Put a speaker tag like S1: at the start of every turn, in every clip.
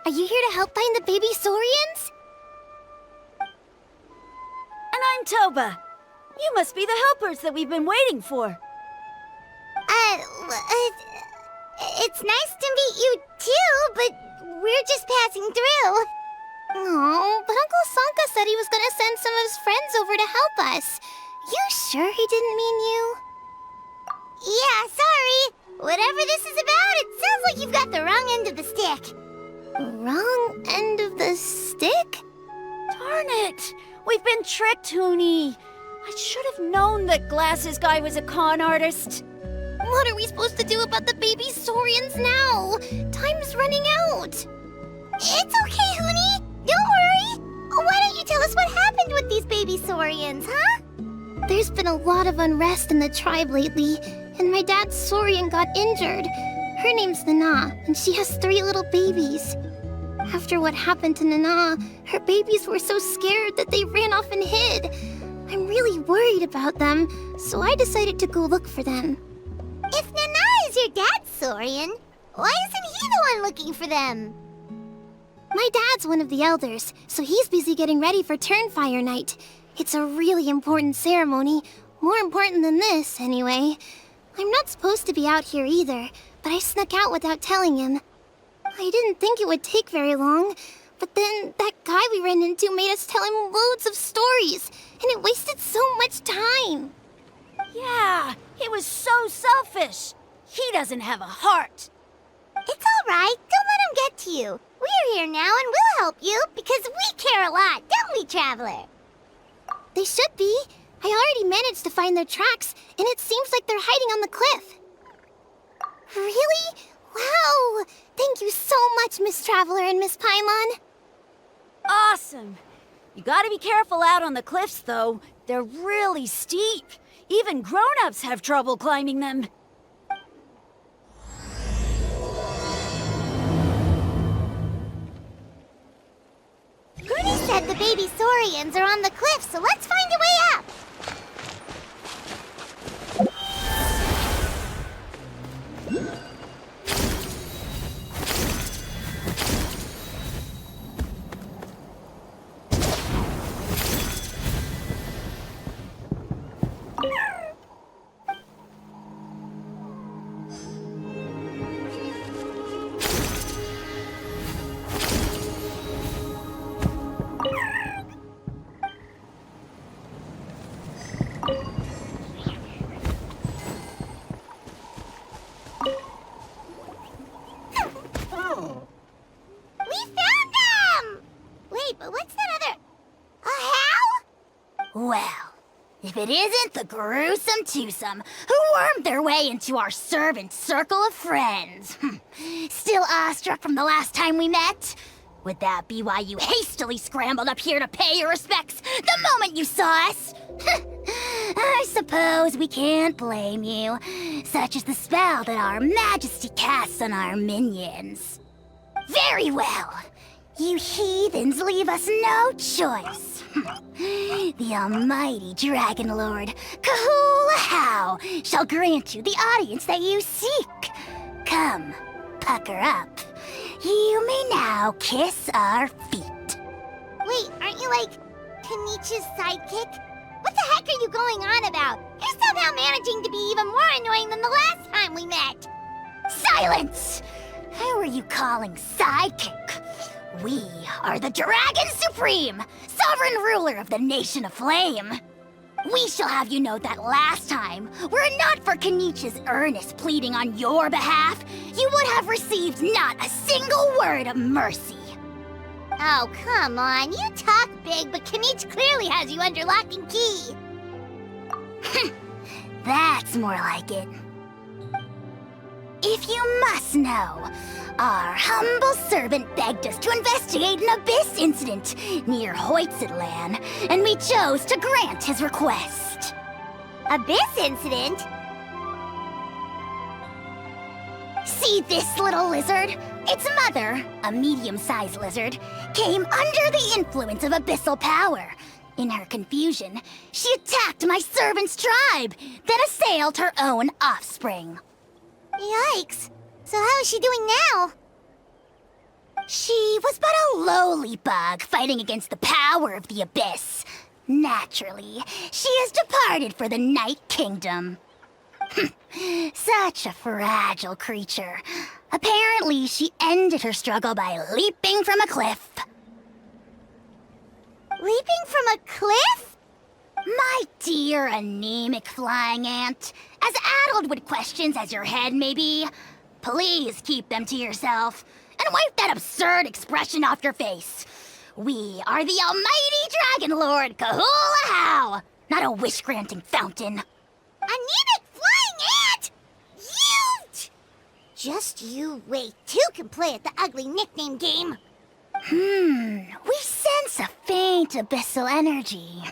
S1: Are you here to help find the baby saurians?
S2: And I'm Toba. You must be the helpers that we've been waiting for.
S3: It's nice to meet you too, but we're just passing through.
S1: Oh, but Uncle Sanka said he was gonna send some of his friends over to help us. You sure he didn't mean you?
S3: Yeah, sorry. Whatever this is about, it sounds like you've got the wrong end of the stick.
S1: Wrong end of the stick?
S2: Darn it! We've been tricked, Hoonie. I should have known that Glasses Guy was a con artist.
S1: What are we supposed to do about the baby saurians now? Time's running out.
S3: It's okay, Hoonie. Don't worry. Why don't you tell us what happened with these baby saurians, huh?
S1: There's been a lot of unrest in the tribe lately, and my dad's saurian got injured. Her name's Nana, and she has 3 little babies. After what happened to Nana, her babies were so scared that they ran off and hid. I'm really worried about them, so I decided to go look for them.
S3: If Nana is your dad's saurian, why isn't he the one looking for them?
S1: My dad's one of the elders, so he's busy getting ready for Turnfire Night. It's a really important ceremony, more important than this, anyway. I'm not supposed to be out here either, but I snuck out without telling him. I didn't think it would take very long, but then that guy we ran into made us tell him loads of stories, and it wasted so much time.
S2: Yeah, he was so selfish. He doesn't have a heart.
S3: It's all right. Don't let him get to you. We're here now and we'll help you because we care a lot, don't we, Traveler?
S1: They should be. I already managed to find their tracks, and it seems like they're hiding on the cliff. Really? Wow! Thank you so much, Miss Traveler and Miss Paimon.
S2: Awesome. You gotta be careful out on the cliffs, though. They're really steep. Even grown-ups have trouble climbing them.
S3: Goody said the baby saurians are on the cliff, so let's find a way up.
S4: If it isn't the gruesome twosome who wormed their way into our servant circle of friends. Still awestruck from the last time we met? Would that be why you hastily scrambled up here to pay your respects the moment you saw us? I suppose we can't blame you. Such is the spell that our majesty casts on our minions. Very well. You heathens leave us no choice. The almighty Dragon Lord, Kahul Ahau, shall grant you the audience that you seek. Come, pucker up. You may now kiss our feet.
S3: Wait, aren't you like Kenichi's sidekick? What the heck are you going on about? You're somehow managing to be even more annoying than the last time we met.
S4: Silence! Who are you calling sidekick? We are the Dragon Supreme, sovereign ruler of the Nation of Flame. We shall have you know that last time, were it not for Kenichi's earnest pleading on your behalf, you would have received not a single word of mercy.
S3: Oh, come on. You talk big, but Kenichi clearly has you under lock and key.
S4: That's more like it. If you must know, our humble servant begged us to investigate an abyss incident near Hoytsidlan, and we chose to grant his request.
S3: Abyss incident?
S4: See this little lizard? Its mother, a medium-sized lizard, came under the influence of abyssal power. In her confusion, she attacked my servant's tribe, then assailed her own offspring.
S3: Yikes. So how is she doing now?
S4: She was but a lowly bug fighting against the power of the abyss. Naturally, she has departed for the Night Kingdom. Such a fragile creature. Apparently, she ended her struggle by leaping from a cliff.
S3: Leaping from a cliff?
S4: My dear anemic flying ant, as addled with questions as your head may be, please keep them to yourself and wipe that absurd expression off your face. We are the almighty Dragon Lord Kahul Ahau, not a wish-granting fountain.
S3: Anemic flying ant? You! Just you wait. Two can play at the ugly nickname game.
S4: We sense a faint abyssal energy.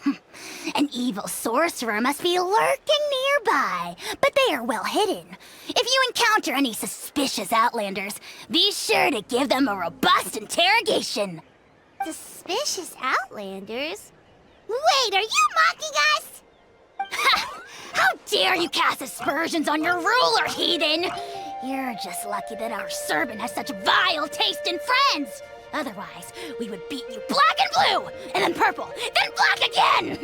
S4: An evil sorcerer must be lurking nearby, but they are well hidden. If you encounter any suspicious outlanders, be sure to give them a robust interrogation.
S3: Suspicious outlanders? Wait, are you mocking us?
S4: Ha! How dare you cast aspersions on your ruler, heathen! You're just lucky that our servant has such vile taste in friends! Otherwise, we would beat you black and blue, and then purple, then black again!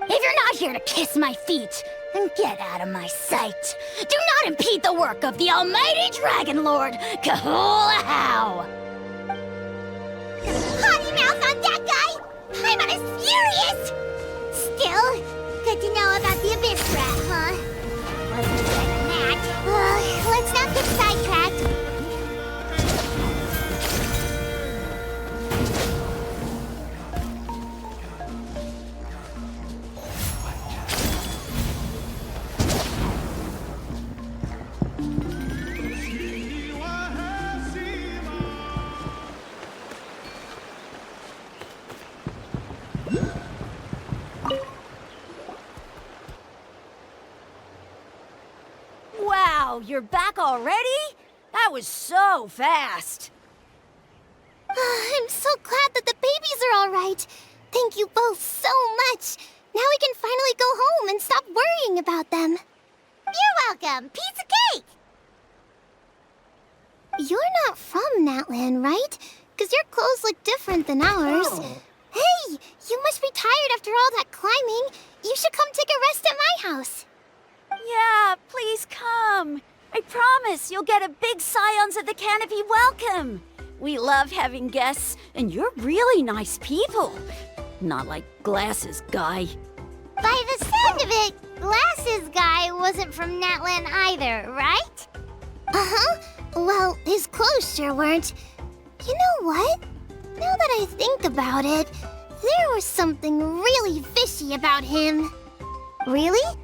S4: If you're not here to kiss my feet, then get out of my sight. Do not impede the work of the almighty Dragon Lord, Kahul Ahau!
S3: Potty mouth on that guy? I'm on his furious! Still, good to know about the abyss rat, huh? Wasn't expecting that. Let's not get sidetracked.
S2: Wow, you're back already? That was so fast.
S1: I'm so glad that the babies are all right. Thank you both so much. Now we can finally go home and stop worrying about them.
S3: You're welcome. Piece of cake!
S1: You're not from Natlan, right? Because your clothes look different than ours. Hey, you must be tired after all that climbing. You should come take a rest at my house.
S2: Yeah, please come. I promise you'll get a big Scions of the Canopy welcome. We love having guests, and you're really nice people. Not like Glasses Guy.
S3: By the sound of it, Glasses Guy wasn't from Natlan either, right?
S1: Uh-huh. Well, his clothes sure weren't. You know what? Now that I think about it, there was something really fishy about him.
S3: Really?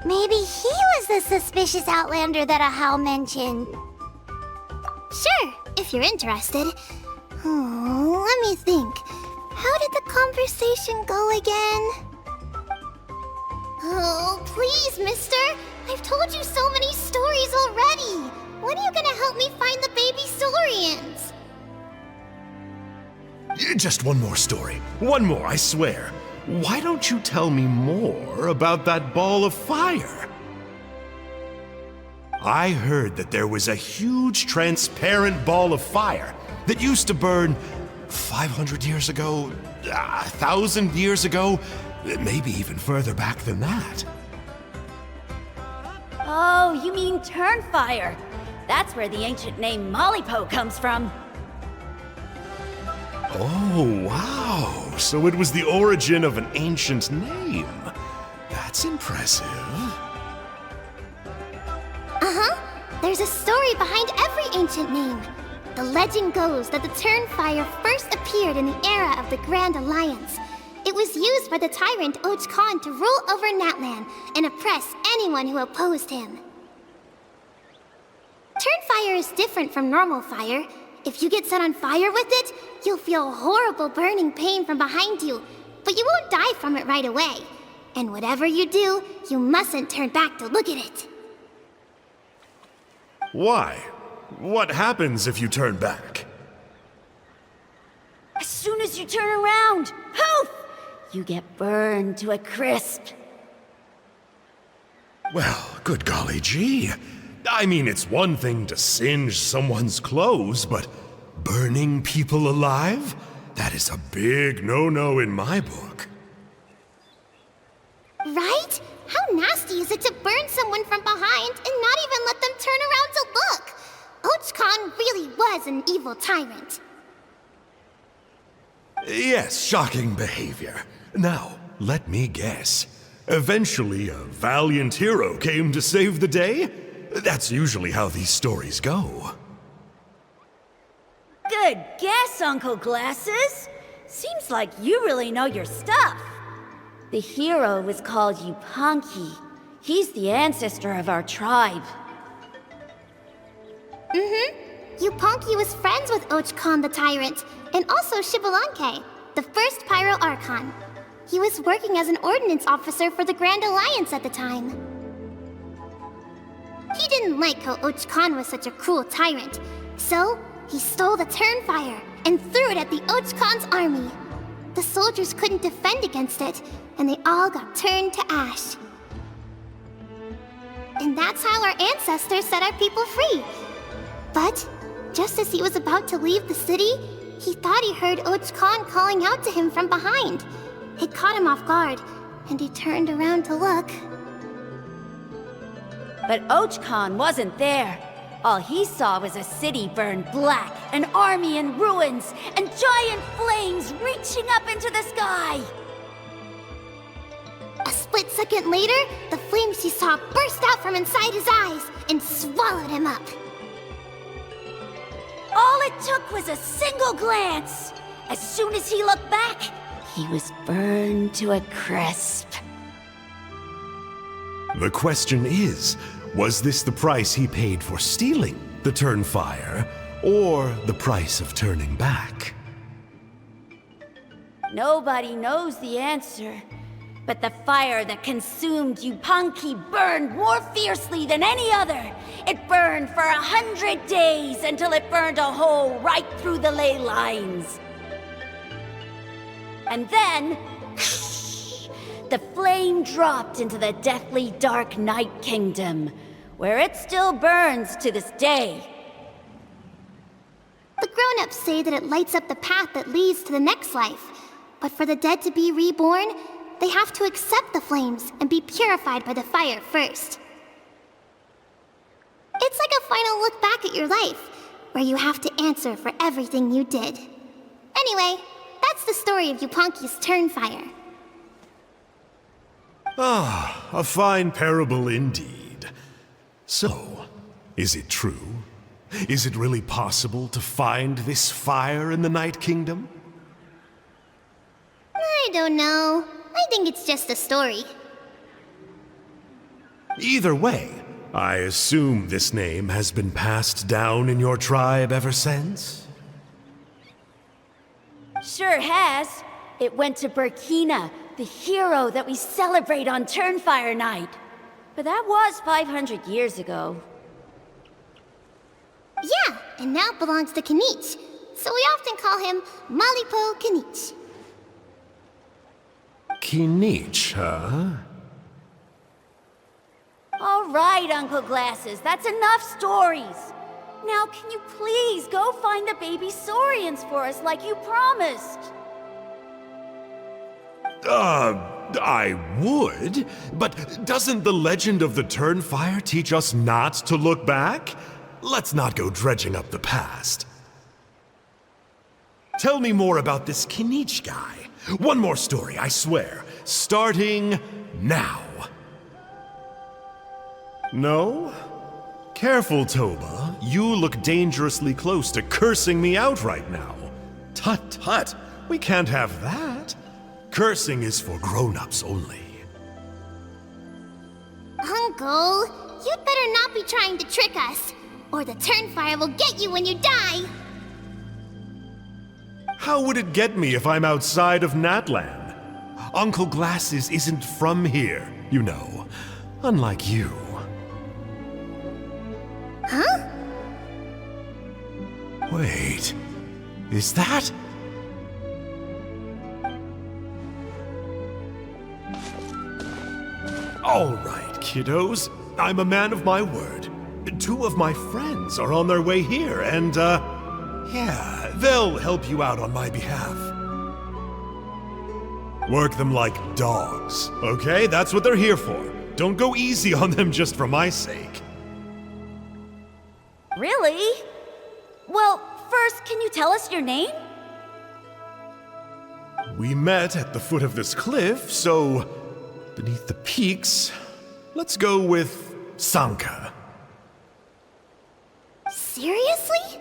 S3: Maybe he was the suspicious outlander that Ahau mentioned.
S1: Sure, if you're interested. Oh, let me think. How did the conversation go again? Oh, please, mister. I've told you so many stories already. When are you gonna help me find the baby Saurians?
S5: Just one more story. One more, I swear. Why don't you tell me more about that ball of fire? I heard that there was a huge transparent ball of fire that used to burn 500 years ago, 1,000 years ago, maybe even further back than that.
S2: Oh, you mean Turnfire. That's where the ancient name Mollypo comes from.
S5: Oh, wow. So it was the origin of an ancient name. That's impressive.
S1: Uh-huh. There's a story behind every ancient name. The legend goes that the Turnfire first appeared in the era of the Grand Alliance. It was used by the tyrant Oj Khan to rule over Natlan and oppress anyone who opposed him. Turnfire is different from normal fire. If you get set on fire with it, you'll feel horrible burning pain from behind you, but you won't die from it right away. And whatever you do, you mustn't turn back to look at it.
S5: Why? What happens if you turn back?
S2: As soon as you turn around, poof! You get burned to a crisp.
S5: Well, good golly gee. I mean, it's one thing to singe someone's clothes, but burning people alive? That is a big no-no in my book.
S1: Right? How nasty is it to burn someone from behind and not even let them turn around to look? Ochkon really was an evil tyrant.
S5: Yes, shocking behavior. Now, let me guess. Eventually, a valiant hero came to save the day? That's usually how these stories go.
S2: Good guess, Uncle Glasses. Seems like you really know your stuff. The hero was called Yupanki. He's the ancestor of our tribe.
S1: Yupanki was friends with Ochkon the Tyrant, and also Shibalanke, the first Pyro Archon. He was working as an ordnance officer for the Grand Alliance at the time. He didn't like how Ochkon was such a cruel tyrant, so he stole the Turnfire and threw it at the Ochkon's army. The soldiers couldn't defend against it, and they all got turned to ash. And that's how our ancestors set our people free. But just as he was about to leave the city, he thought he heard Ochkon calling out to him from behind. It caught him off guard, and he turned around to look.
S2: But Ochkon wasn't there. All he saw was a city burned black, an army in ruins, and giant flames reaching up into the sky.
S1: A split second later, the flames he saw burst out from inside his eyes and swallowed him up.
S2: All it took was a single glance. As soon as he looked back, he was burned to a crisp.
S5: The question is, was this the price he paid for stealing the Turnfire, or the price of turning back?
S2: Nobody knows the answer. But the fire that consumed Yupanki burned more fiercely than any other. It burned for 100 days until it burned a hole right through the ley lines. And then, the flame dropped into the deathly dark Night Kingdom, where it still burns to this day.
S1: The grown-ups say that it lights up the path that leads to the next life. But for the dead to be reborn, they have to accept the flames and be purified by the fire first. It's like a final look back at your life, where you have to answer for everything you did. Anyway, that's the story of Yupanki's Turnfire.
S5: Ah, a fine parable indeed. So, is it true? Is it really possible to find this fire in the Night Kingdom?
S1: I don't know. I think it's just a story.
S5: Either way, I assume this name has been passed down in your tribe ever since?
S2: Sure has. It went to Burkina, the hero that we celebrate on Turnfire Night. But that was 500 years ago.
S1: Yeah, and now it belongs to Kanich. So we often call him Malipo Kanich.
S5: Kinich, huh?
S2: All right, Uncle Glasses, that's enough stories. Now, can you please go find the baby saurians for us like you promised?
S5: I would, but doesn't the legend of the Turnfire teach us not to look back? Let's not go dredging up the past. Tell me more about this Kinich guy. One more story, I swear. Starting now. No? Careful, Toba. You look dangerously close to cursing me out right now. Tut tut, we can't have that. Cursing is for grown-ups only.
S1: Uncle, you'd better not be trying to trick us, or the Turnfire will get you when you die.
S5: How would it get me if I'm outside of Natland? Uncle Glasses isn't from here, you know. Unlike you.
S1: Huh?
S5: Wait, is that? All right, kiddos. I'm a man of my word. Two of my friends are on their way here, and, Yeah, they'll help you out on my behalf. Work them like dogs, okay? That's what they're here for. Don't go easy on them just for my sake.
S2: Really? Well, first, can you tell us your name?
S5: We met at the foot of this cliff, so beneath the peaks, let's go with Sanka.
S1: Seriously?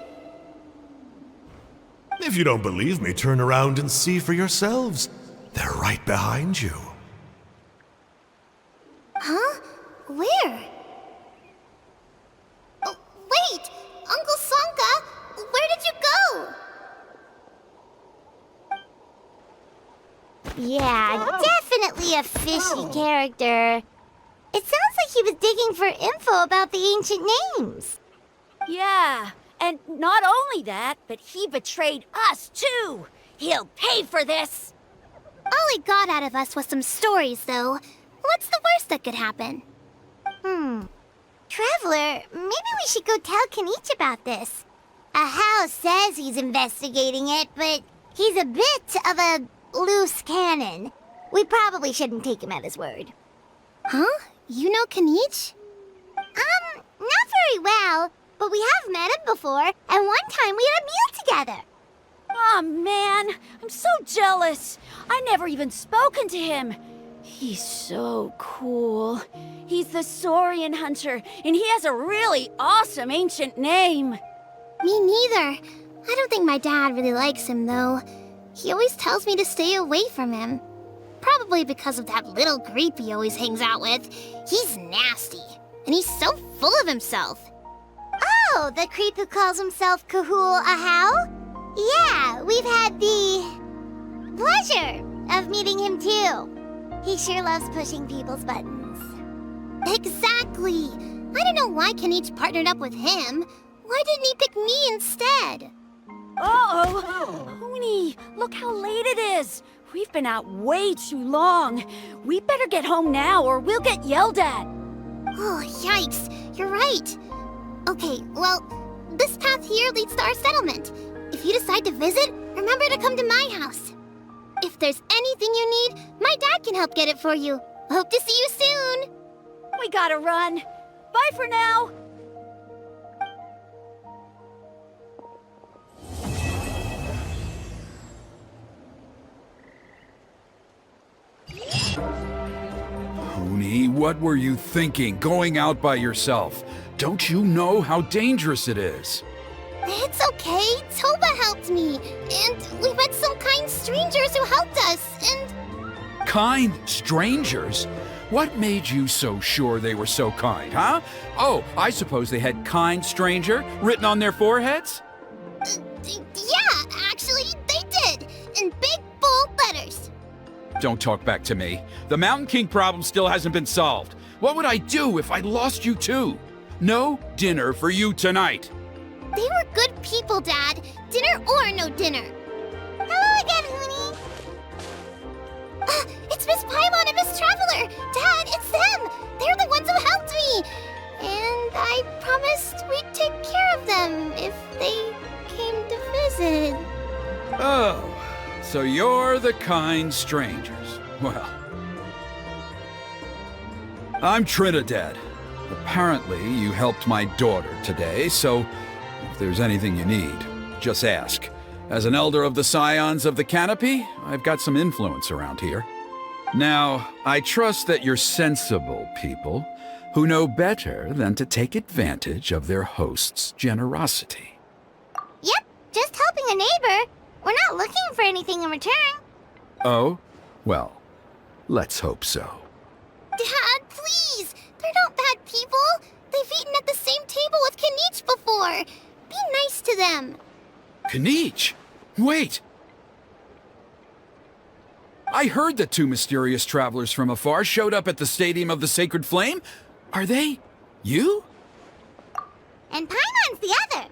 S5: If you don't believe me, turn around and see for yourselves. They're right behind you.
S1: Huh? Where? Oh, wait! Uncle Sanka, where did you go?
S3: Yeah, definitely a fishy character. It sounds like he was digging for info about the ancient names.
S2: Yeah, and not only that, but he betrayed us too. He'll pay for this.
S1: All he got out of us was some stories, though. What's the worst that could happen?
S3: Traveler, maybe we should go tell Kanich about this. Ahau says he's investigating it, but he's a bit of a loose cannon. We probably shouldn't take him at his word.
S1: Huh? You know Kanich?
S3: Not very well, but we have met him before, and one time we had a meal together.
S2: Aw, man, I'm so jealous. I never even spoken to him. He's so cool. He's the Saurian hunter, and he has a really awesome ancient name.
S1: Me neither. I don't think my dad really likes him, though. He always tells me to stay away from him. Probably because of that little creep he always hangs out with. He's nasty, and he's so full of himself.
S3: Oh, the creep who calls himself Kahul Ahau? Yeah, we've had the pleasure of meeting him too. He sure loves pushing people's buttons.
S1: Exactly. I don't know why Kanich partnered up with him. Why didn't he pick me instead?
S2: Uh-oh. Pony, look how late it is. We've been out way too long. We better get home now or we'll get yelled at.
S1: Oh, yikes. You're right. Okay, well, this path here leads to our settlement. If you decide to visit, remember to come to my house. If there's anything you need, my dad can help get it for you. Hope to see you soon.
S2: We gotta run. Bye for now.
S6: Pony, what were you thinking, going out by yourself? Don't you know how dangerous it is?
S1: It's okay. Toba helped me. And we met some kind strangers who helped us. And
S6: Kind strangers? What made you so sure they were so kind, huh? Oh, I suppose they had kind stranger written on their foreheads?
S1: yeah, actually, they did. In big, bold letters.
S6: Don't talk back to me. The Mountain King problem still hasn't been solved. What would I do if I lost you too? No dinner for you tonight.
S1: They were good people, Dad. Dinner or no dinner.
S3: Hello again, Hooney.
S1: It's Miss Paimon and Miss Traveler! Dad, it's them! They're the ones who helped me! And I promised we'd take care of them if they came to visit.
S6: Oh, so you're the kind strangers. Well, I'm Trinidad. Apparently, you helped my daughter today, so if there's anything you need, just ask. As an elder of the Scions of the Canopy, I've got some influence around here. Now, I trust that you're sensible people who know better than to take advantage of their host's generosity.
S3: Yep, just helping a neighbor. We're not looking for anything in return.
S6: Oh? Well, let's hope so.
S1: Dad, please! They're not bad people! They've eaten at the same table with Kanich before! Be nice to them!
S6: Kanich! Wait! I heard that two mysterious travelers from afar showed up at the Stadium of the Sacred Flame. Are they you?
S3: And Paimon's the other.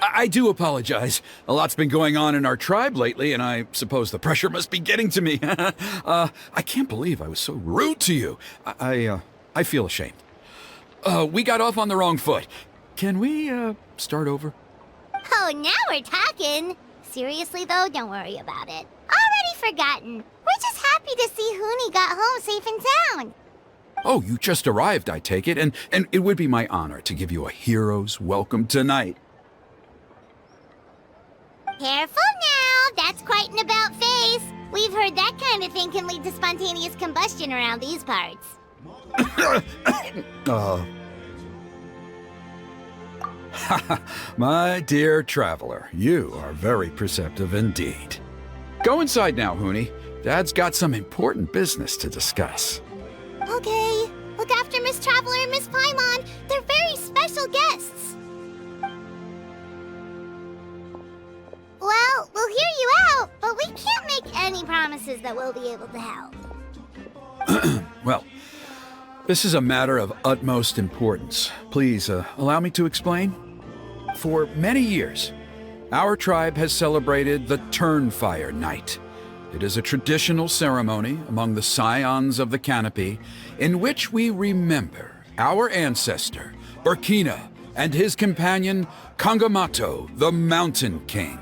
S6: I do apologize. A lot's been going on in our tribe lately, and I suppose the pressure must be getting to me. I can't believe I was so rude to you. I feel ashamed. We got off on the wrong foot. Can we, start over?
S3: Oh, now we're talking. Seriously, though, don't worry about it. Already forgotten. We're just happy to see Huni got home safe and sound.
S6: Oh, you just arrived, I take it, and it would be my honor to give you a hero's welcome tonight.
S3: Careful now, that's quite an about-face. We've heard that kind of thing can lead to spontaneous combustion around these parts.
S6: My dear traveler, you are very perceptive indeed. Go inside now, Huni. Dad's got some important business to discuss.
S1: Okay. Look after Miss Traveler and Miss Paimon. They're very special guests.
S3: Well, we'll hear you out, but we can't make any promises that we'll be able to help.
S6: Well, this is a matter of utmost importance. Please, allow me to explain. For many years, our tribe has celebrated the Turnfire Night. It is a traditional ceremony among the scions of the canopy in which we remember our ancestor, Burkina, and his companion, Kangamato, the Mountain King.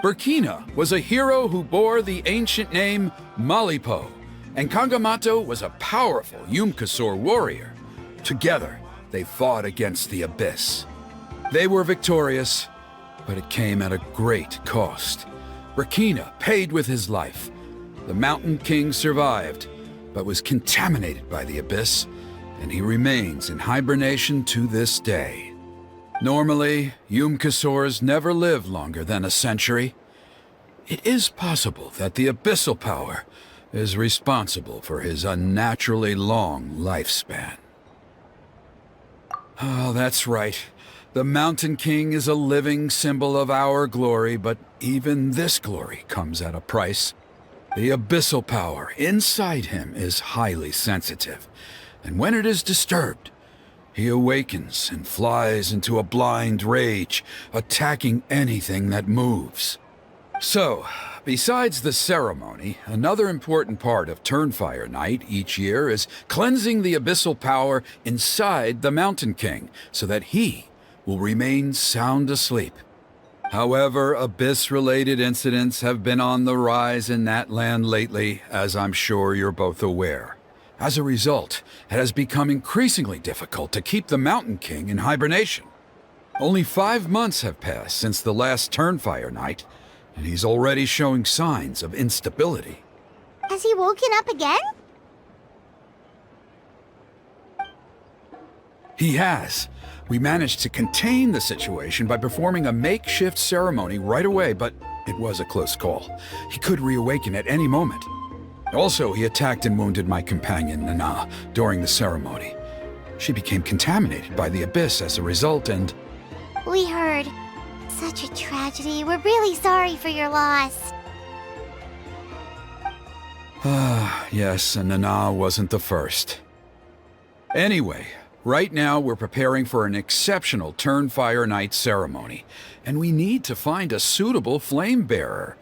S6: Burkina was a hero who bore the ancient name Malipo, and Kangamato was a powerful Yumkasor warrior. Together, they fought against the Abyss. They were victorious, but it came at a great cost. Burkina paid with his life. The Mountain King survived, but was contaminated by the Abyss, and he remains in hibernation to this day. Normally, Yumkasors never live longer than a century. It is possible that the abyssal power is responsible for his unnaturally long lifespan. Oh, that's right. The Mountain King is a living symbol of our glory, but even this glory comes at a price. The abyssal power inside him is highly sensitive, and when it is disturbed, he awakens and flies into a blind rage, attacking anything that moves. So, besides the ceremony, another important part of Turnfire Night each year is cleansing the abyssal power inside the Mountain King so that he will remain sound asleep. However, Abyss-related incidents have been on the rise in that land lately, as I'm sure you're both aware. As a result, it has become increasingly difficult to keep the Mountain King in hibernation. Only 5 months have passed since the last Turnfire Night, and he's already showing signs of instability.
S3: Has he woken up again?
S6: He has. We managed to contain the situation by performing a makeshift ceremony right away, but it was a close call. He could reawaken at any moment. Also, he attacked and wounded my companion, Nana, during the ceremony. She became contaminated by the Abyss as a result, and...
S3: We heard. Such a tragedy. We're really sorry for your loss.
S6: Yes, and Nana wasn't the first. Anyway, right now we're preparing for an exceptional Turnfire Night ceremony, and we need to find a suitable flame bearer.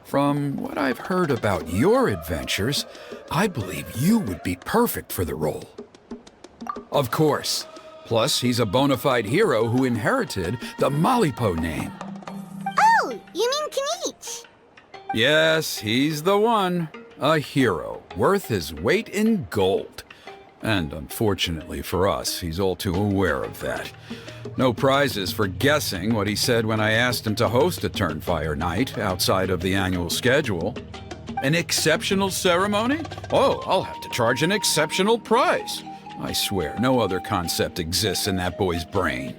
S6: From what I've heard about your adventures, I believe you would be perfect for the role. Of course. Plus, he's a bona fide hero who inherited the Malipo name.
S3: Oh, you mean Kanich?
S6: Yes, he's the one. A hero, worth his weight in gold. And unfortunately for us, he's all too aware of that. No prizes for guessing what he said when I asked him to host a Turnfire Night outside of the annual schedule. An exceptional ceremony? Oh, I'll have to charge an exceptional price. I swear, no other concept exists in that boy's brain.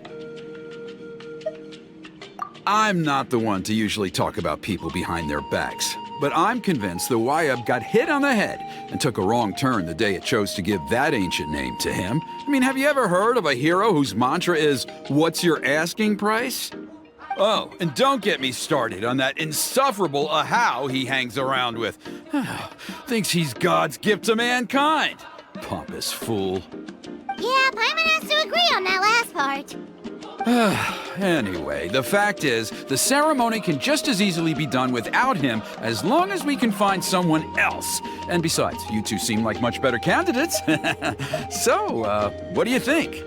S6: I'm not the one to usually talk about people behind their backs, but I'm convinced the Wayab got hit on the head and took a wrong turn the day it chose to give that ancient name to him. I mean, have you ever heard of a hero whose mantra is, "What's your asking price?" Oh, and don't get me started on that insufferable Ahau he hangs around with. Thinks he's God's gift to mankind. Pompous fool.
S3: Yeah, Paimon has to agree on that last part.
S6: Anyway, the fact is, the ceremony can just as easily be done without him as long as we can find someone else. And besides, you two seem like much better candidates. So, what do you think?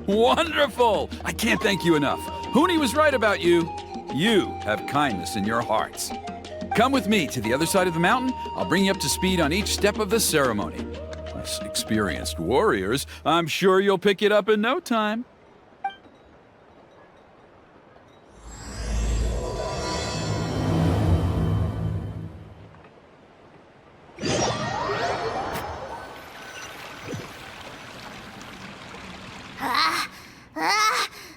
S6: Wonderful! I can't thank you enough. Huni was right about you. You have kindness in your hearts. Come with me to the other side of the mountain. I'll bring you up to speed on each step of the ceremony. As experienced warriors, I'm sure you'll pick it up in no time.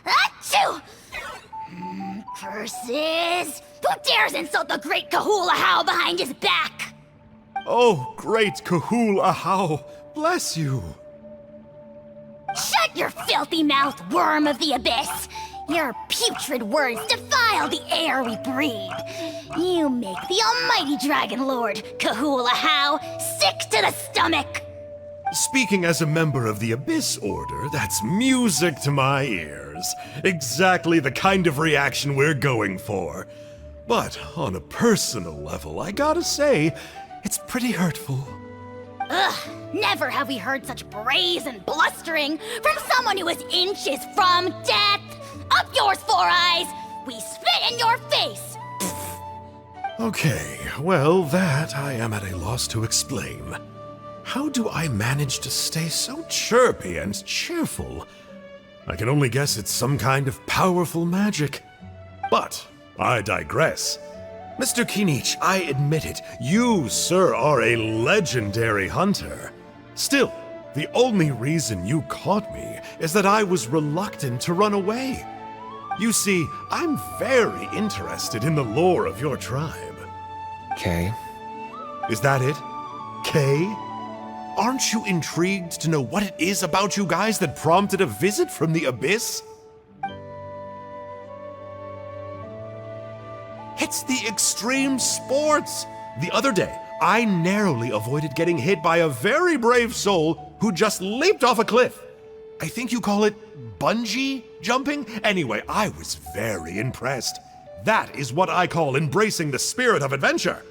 S4: Achoo! Curses! Who dares insult the great Kahul Ahau behind his back?
S5: Oh, great Kahul Ahau, bless you.
S4: Shut your filthy mouth, worm of the abyss! Your putrid words defile the air we breathe. You make the almighty Dragon Lord, Kahul Ahau, sick to the stomach!
S5: Speaking as a member of the Abyss Order, that's music to my ears. Exactly the kind of reaction we're going for. But on a personal level, I gotta say, it's pretty hurtful.
S4: Ugh, never have we heard such brazen blustering from someone who is inches from death! Up yours, Four Eyes! We spit in your face!
S5: Okay, well, that I am at a loss to explain. How do I manage to stay so chirpy and cheerful? I can only guess it's some kind of powerful magic. But I digress. Mr. Kinich, I admit it, you, sir, are a legendary hunter. Still, the only reason you caught me is that I was reluctant to run away. You see, I'm very interested in the lore of your tribe.
S7: Kay?
S5: Is that it? Kay? Aren't you intrigued to know what it is about you guys that prompted a visit from the Abyss? It's the extreme sports! The other day, I narrowly avoided getting hit by a very brave soul who just leaped off a cliff. I think you call it bungee jumping? Anyway, I was very impressed. That is what I call embracing the spirit of adventure.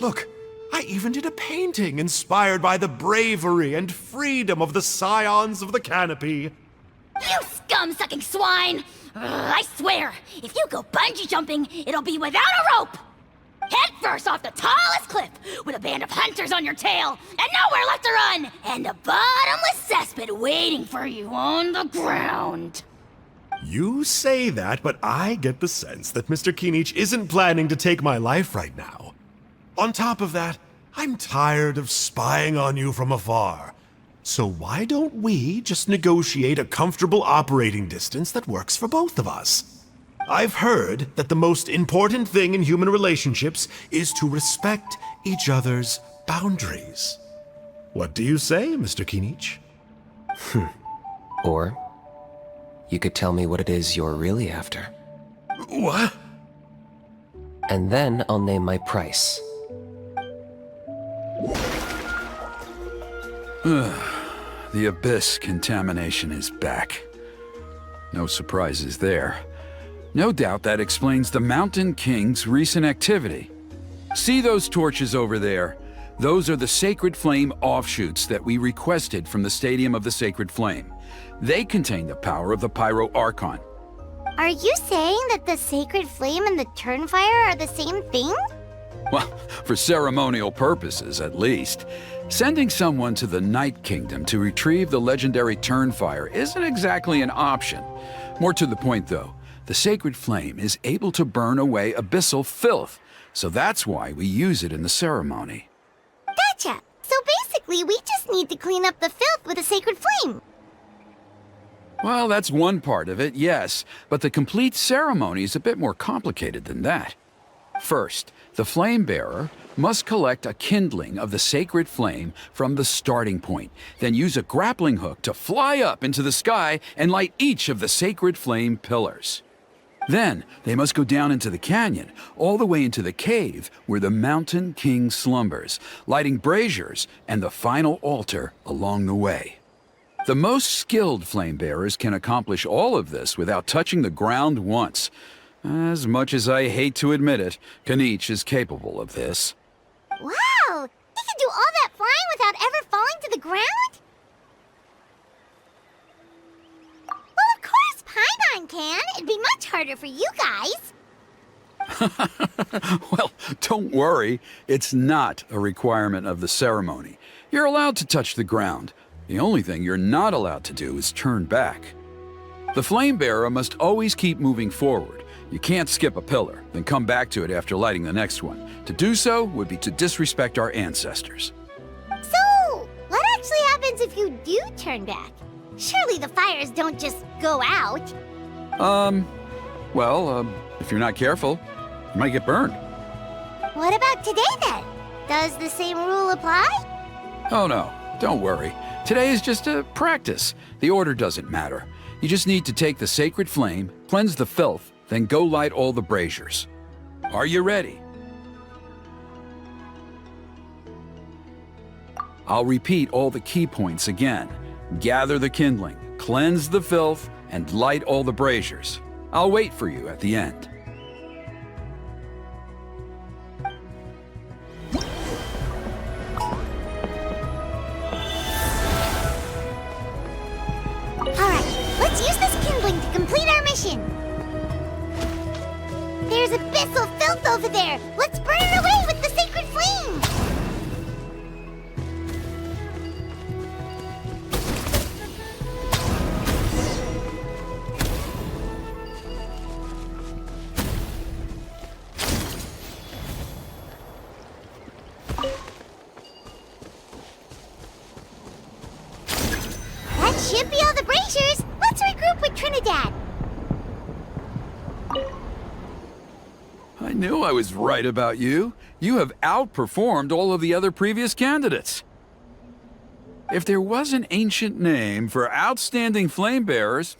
S5: Look, I even did a painting inspired by the bravery and freedom of the scions of the canopy.
S4: You scum-sucking swine! I swear, if you go bungee jumping, it'll be without a rope! Head first off the tallest cliff, with a band of hunters on your tail, and nowhere left to run, and a bottomless cesspit waiting for you on the ground.
S5: You say that, but I get the sense that Mr. Kinich isn't planning to take my life right now. On top of that, I'm tired of spying on you from afar. So why don't we just negotiate a comfortable operating distance that works for both of us? I've heard that the most important thing in human relationships is to respect each other's boundaries. What do you say, Mr. Kinich?
S7: Or you could tell me what it is you're really after.
S5: What?
S7: And then I'll name my price.
S6: The Abyss contamination is back. No surprises there. No doubt that explains the Mountain King's recent activity. See those torches over there? Those are the Sacred Flame offshoots that we requested from the Stadium of the Sacred Flame. They contain the power of the Pyro Archon.
S3: Are you saying that the Sacred Flame and the Turnfire are the same thing?
S6: Well, for ceremonial purposes, at least. Sending someone to the Night Kingdom to retrieve the legendary Turnfire isn't exactly an option. More to the point, though, the Sacred Flame is able to burn away abyssal filth, so that's why we use it in the ceremony.
S3: Gotcha! So basically, we just need to clean up the filth with a Sacred Flame.
S6: Well, that's one part of it, yes, but the complete ceremony is a bit more complicated than that. First, the flame bearer must collect a kindling of the sacred flame from the starting point, then use a grappling hook to fly up into the sky and light each of the sacred flame pillars. Then, they must go down into the canyon, all the way into the cave where the Mountain King slumbers, lighting braziers and the final altar along the way. The most skilled flame bearers can accomplish all of this without touching the ground once. As much as I hate to admit it, Kanich is capable of this.
S3: Wow! He can do all that flying without ever falling to the ground? Well, of course Paimon can. It'd be much harder for you guys.
S6: Well, don't worry. It's not a requirement of the ceremony. You're allowed to touch the ground. The only thing you're not allowed to do is turn back. The flame bearer must always keep moving forward. You can't skip a pillar, then come back to it after lighting the next one. To do so would be to disrespect our ancestors.
S3: So, what actually happens if you do turn back? Surely the fires don't just go out.
S6: If you're not careful, you might get burned.
S3: What about today then? Does the same rule apply?
S6: Oh no, don't worry. Today is just a practice. The order doesn't matter. You just need to take the sacred flame, cleanse the filth, then go light all the braziers. Are you ready? I'll repeat all the key points again. Gather the kindling, cleanse the filth, and light all the braziers. I'll wait for you at the end.
S3: Alright, let's use this kindling to complete our mission. There's abyssal filth over there. Let's burn it away with the sacred flame. That should be all the braziers. Let's regroup with Trinidad.
S6: I knew I was right about you. You have outperformed all of the other previous candidates. If there was an ancient name for outstanding flame bearers,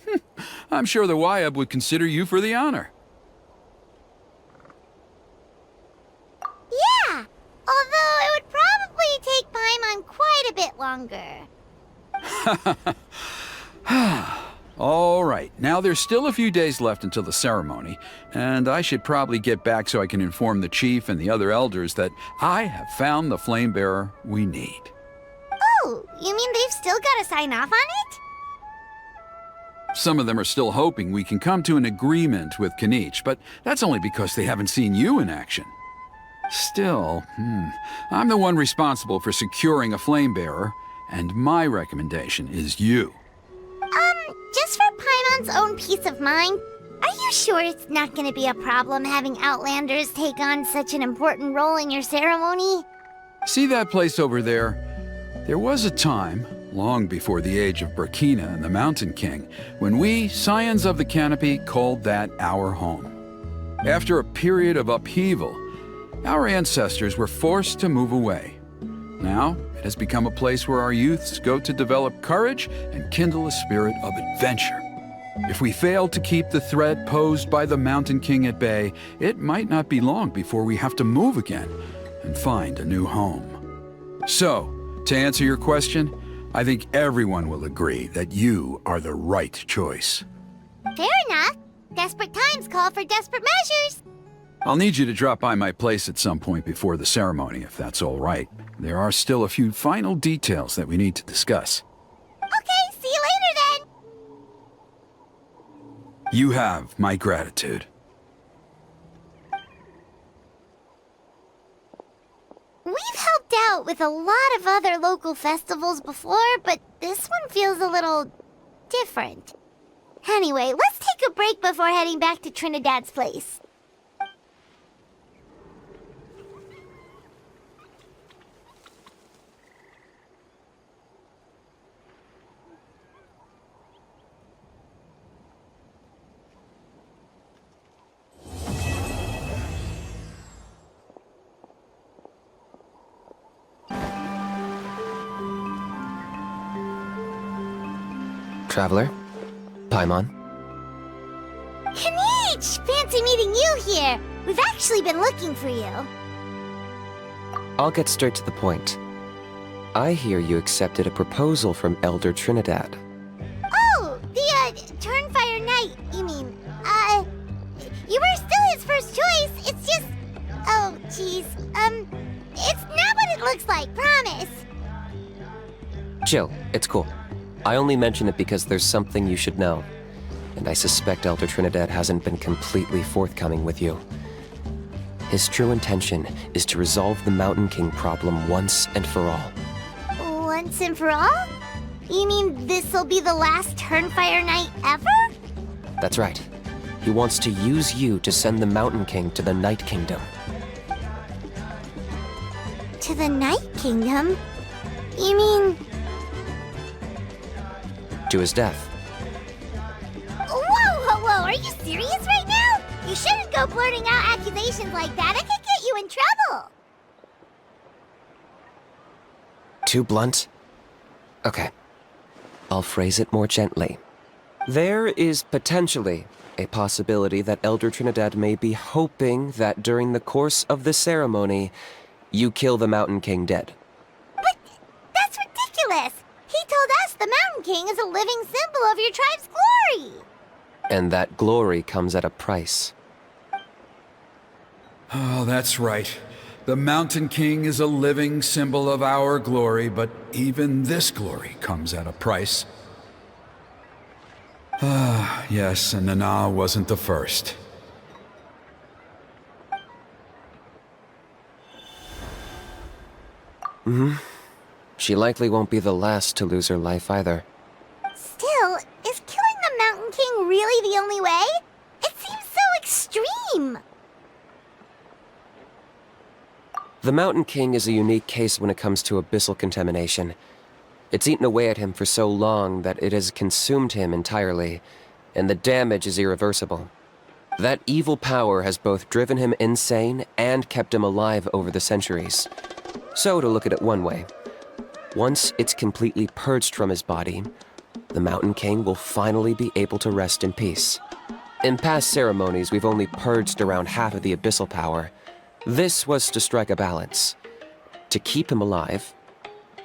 S6: I'm sure the Wayab would consider you for the honor.
S3: Yeah, although it would probably take Paimon quite a bit longer.
S6: All right, now there's still a few days left until the ceremony, and I should probably get back so I can inform the chief and the other elders that I have found the flame bearer we need.
S3: Oh, you mean they've still got to sign off on it?
S6: Some of them are still hoping we can come to an agreement with Kanich, but that's only because they haven't seen you in action. Still, I'm the one responsible for securing a flame bearer, and my recommendation is you.
S3: Just for Paimon's own peace of mind, are you sure it's not going to be a problem having Outlanders take on such an important role in your ceremony?
S6: See that place over there? There was a time, long before the age of Burkina and the Mountain King, when we, Scions of the Canopy, called that our home. After a period of upheaval, our ancestors were forced to move away. Now, it has become a place where our youths go to develop courage and kindle a spirit of adventure. If we fail to keep the threat posed by the Mountain King at bay, it might not be long before we have to move again and find a new home. So, to answer your question, I think everyone will agree that you are the right choice.
S3: Fair enough. Desperate times call for desperate measures.
S6: I'll need you to drop by my place at some point before the ceremony, if that's all right. There are still a few final details that we need to discuss.
S3: Okay, see you later then.
S6: You have my gratitude.
S3: We've helped out with a lot of other local festivals before, but this one feels a little different. Anyway, let's take a break before heading back to Trinidad's place.
S7: Traveler? Paimon?
S3: Kanich! Fancy meeting you here. We've actually been looking for you.
S7: I'll get straight to the point. I hear you accepted a proposal from Elder Trinidad.
S3: Oh, the, Turnfire Knight, you mean. You were still his first choice. It's just... Oh, jeez. It's not what it looks like, promise.
S7: Jill, it's cool. I only mention it because there's something you should know. And I suspect Elder Trinidad hasn't been completely forthcoming with you. His true intention is to resolve the Mountain King problem once and for all.
S3: Once and for all? You mean this'll be the last Turnfire Knight ever?
S7: That's right. He wants to use you to send the Mountain King to the Night Kingdom.
S3: To the Night Kingdom? You mean...
S7: To his death.
S3: Whoa, are you serious right now? You shouldn't go blurting out accusations like that. It could get you in trouble.
S7: Too blunt? Okay. I'll phrase it more gently. There is potentially a possibility that Elder Trinidad may be hoping that during the course of the ceremony, you kill the Mountain King dead.
S3: But that's ridiculous. He told us the Mountain King is a living symbol of your tribe's glory.
S7: And that glory comes at a price.
S6: Oh, that's right. The Mountain King is a living symbol of our glory, but even this glory comes at a price. Ah, yes, and Nana wasn't the first.
S7: She likely won't be the last to lose her life either.
S3: Still, is killing the Mountain King really the only way? It seems so extreme.
S7: The Mountain King is a unique case when it comes to abyssal contamination. It's eaten away at him for so long that it has consumed him entirely, and the damage is irreversible. That evil power has both driven him insane and kept him alive over the centuries. So, to look at it one way, once it's completely purged from his body, the Mountain King will finally be able to rest in peace. In past ceremonies, we've only purged around half of the abyssal power. This was to strike a balance, to keep him alive,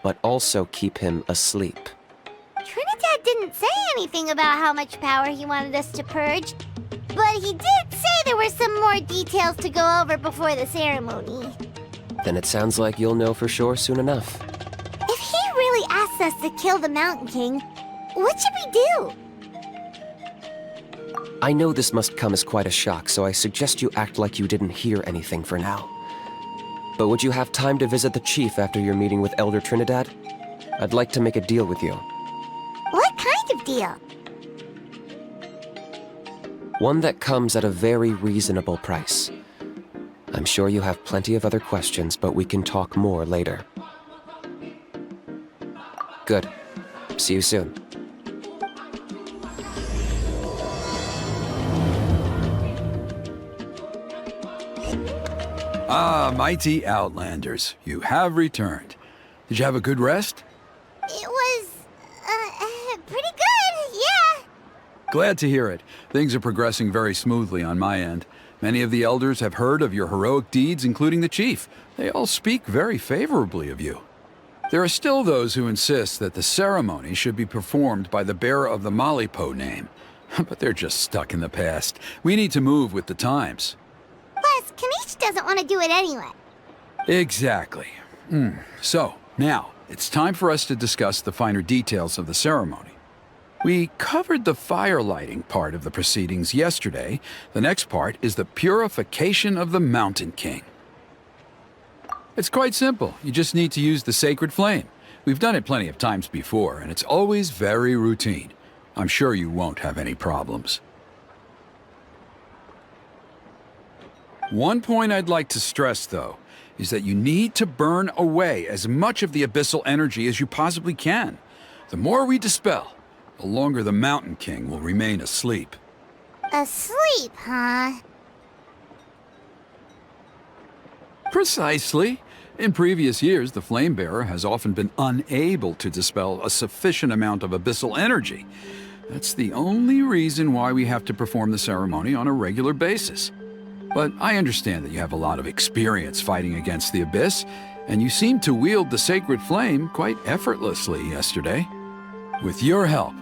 S7: but also keep him asleep.
S3: Trinidad didn't say anything about how much power he wanted us to purge, but he did say there were some more details to go over before the ceremony.
S7: Then it sounds like you'll know for sure soon enough.
S3: If he really asks us to kill the Mountain King, what should we do?
S7: I know this must come as quite a shock, so I suggest you act like you didn't hear anything for now. But would you have time to visit the chief after your meeting with Elder Trinidad? I'd like to make a deal with you.
S3: What kind of deal?
S7: One that comes at a very reasonable price. I'm sure you have plenty of other questions, but we can talk more later. Good. See you soon.
S6: Ah, mighty Outlanders, you have returned. Did you have a good rest?
S3: It was, pretty good, yeah.
S6: Glad to hear it. Things are progressing very smoothly on my end. Many of the elders have heard of your heroic deeds, including the chief. They all speak very favorably of you. There are still those who insist that the ceremony should be performed by the bearer of the Malipo name. But they're just stuck in the past. We need to move with the times.
S3: Plus, Kanish doesn't want to do it anyway.
S6: Exactly. So, now, it's time for us to discuss the finer details of the ceremony. We covered the fire lighting part of the proceedings yesterday. The next part is the purification of the Mountain King. It's quite simple. You just need to use the sacred flame. We've done it plenty of times before, and it's always very routine. I'm sure you won't have any problems. One point I'd like to stress, though, is that you need to burn away as much of the abyssal energy as you possibly can. The more we dispel, the longer the Mountain King will remain asleep.
S3: Asleep, huh?
S6: Precisely. In previous years, the Flamebearer has often been unable to dispel a sufficient amount of abyssal energy. That's the only reason why we have to perform the ceremony on a regular basis. But I understand that you have a lot of experience fighting against the Abyss, And you seemed to wield the sacred flame quite effortlessly yesterday. With your help,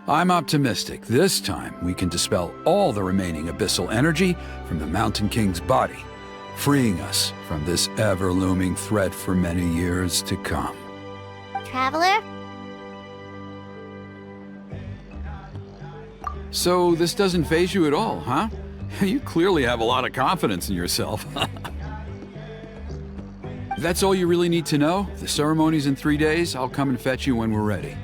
S6: I'm optimistic this time we can dispel all the remaining abyssal energy from the Mountain King's body, freeing us from this ever-looming threat for many years to come.
S3: Traveler?
S6: So this doesn't faze you at all, huh? You clearly have a lot of confidence in yourself. That's all you really need to know. The ceremony's in 3 days. I'll come and fetch you when we're ready.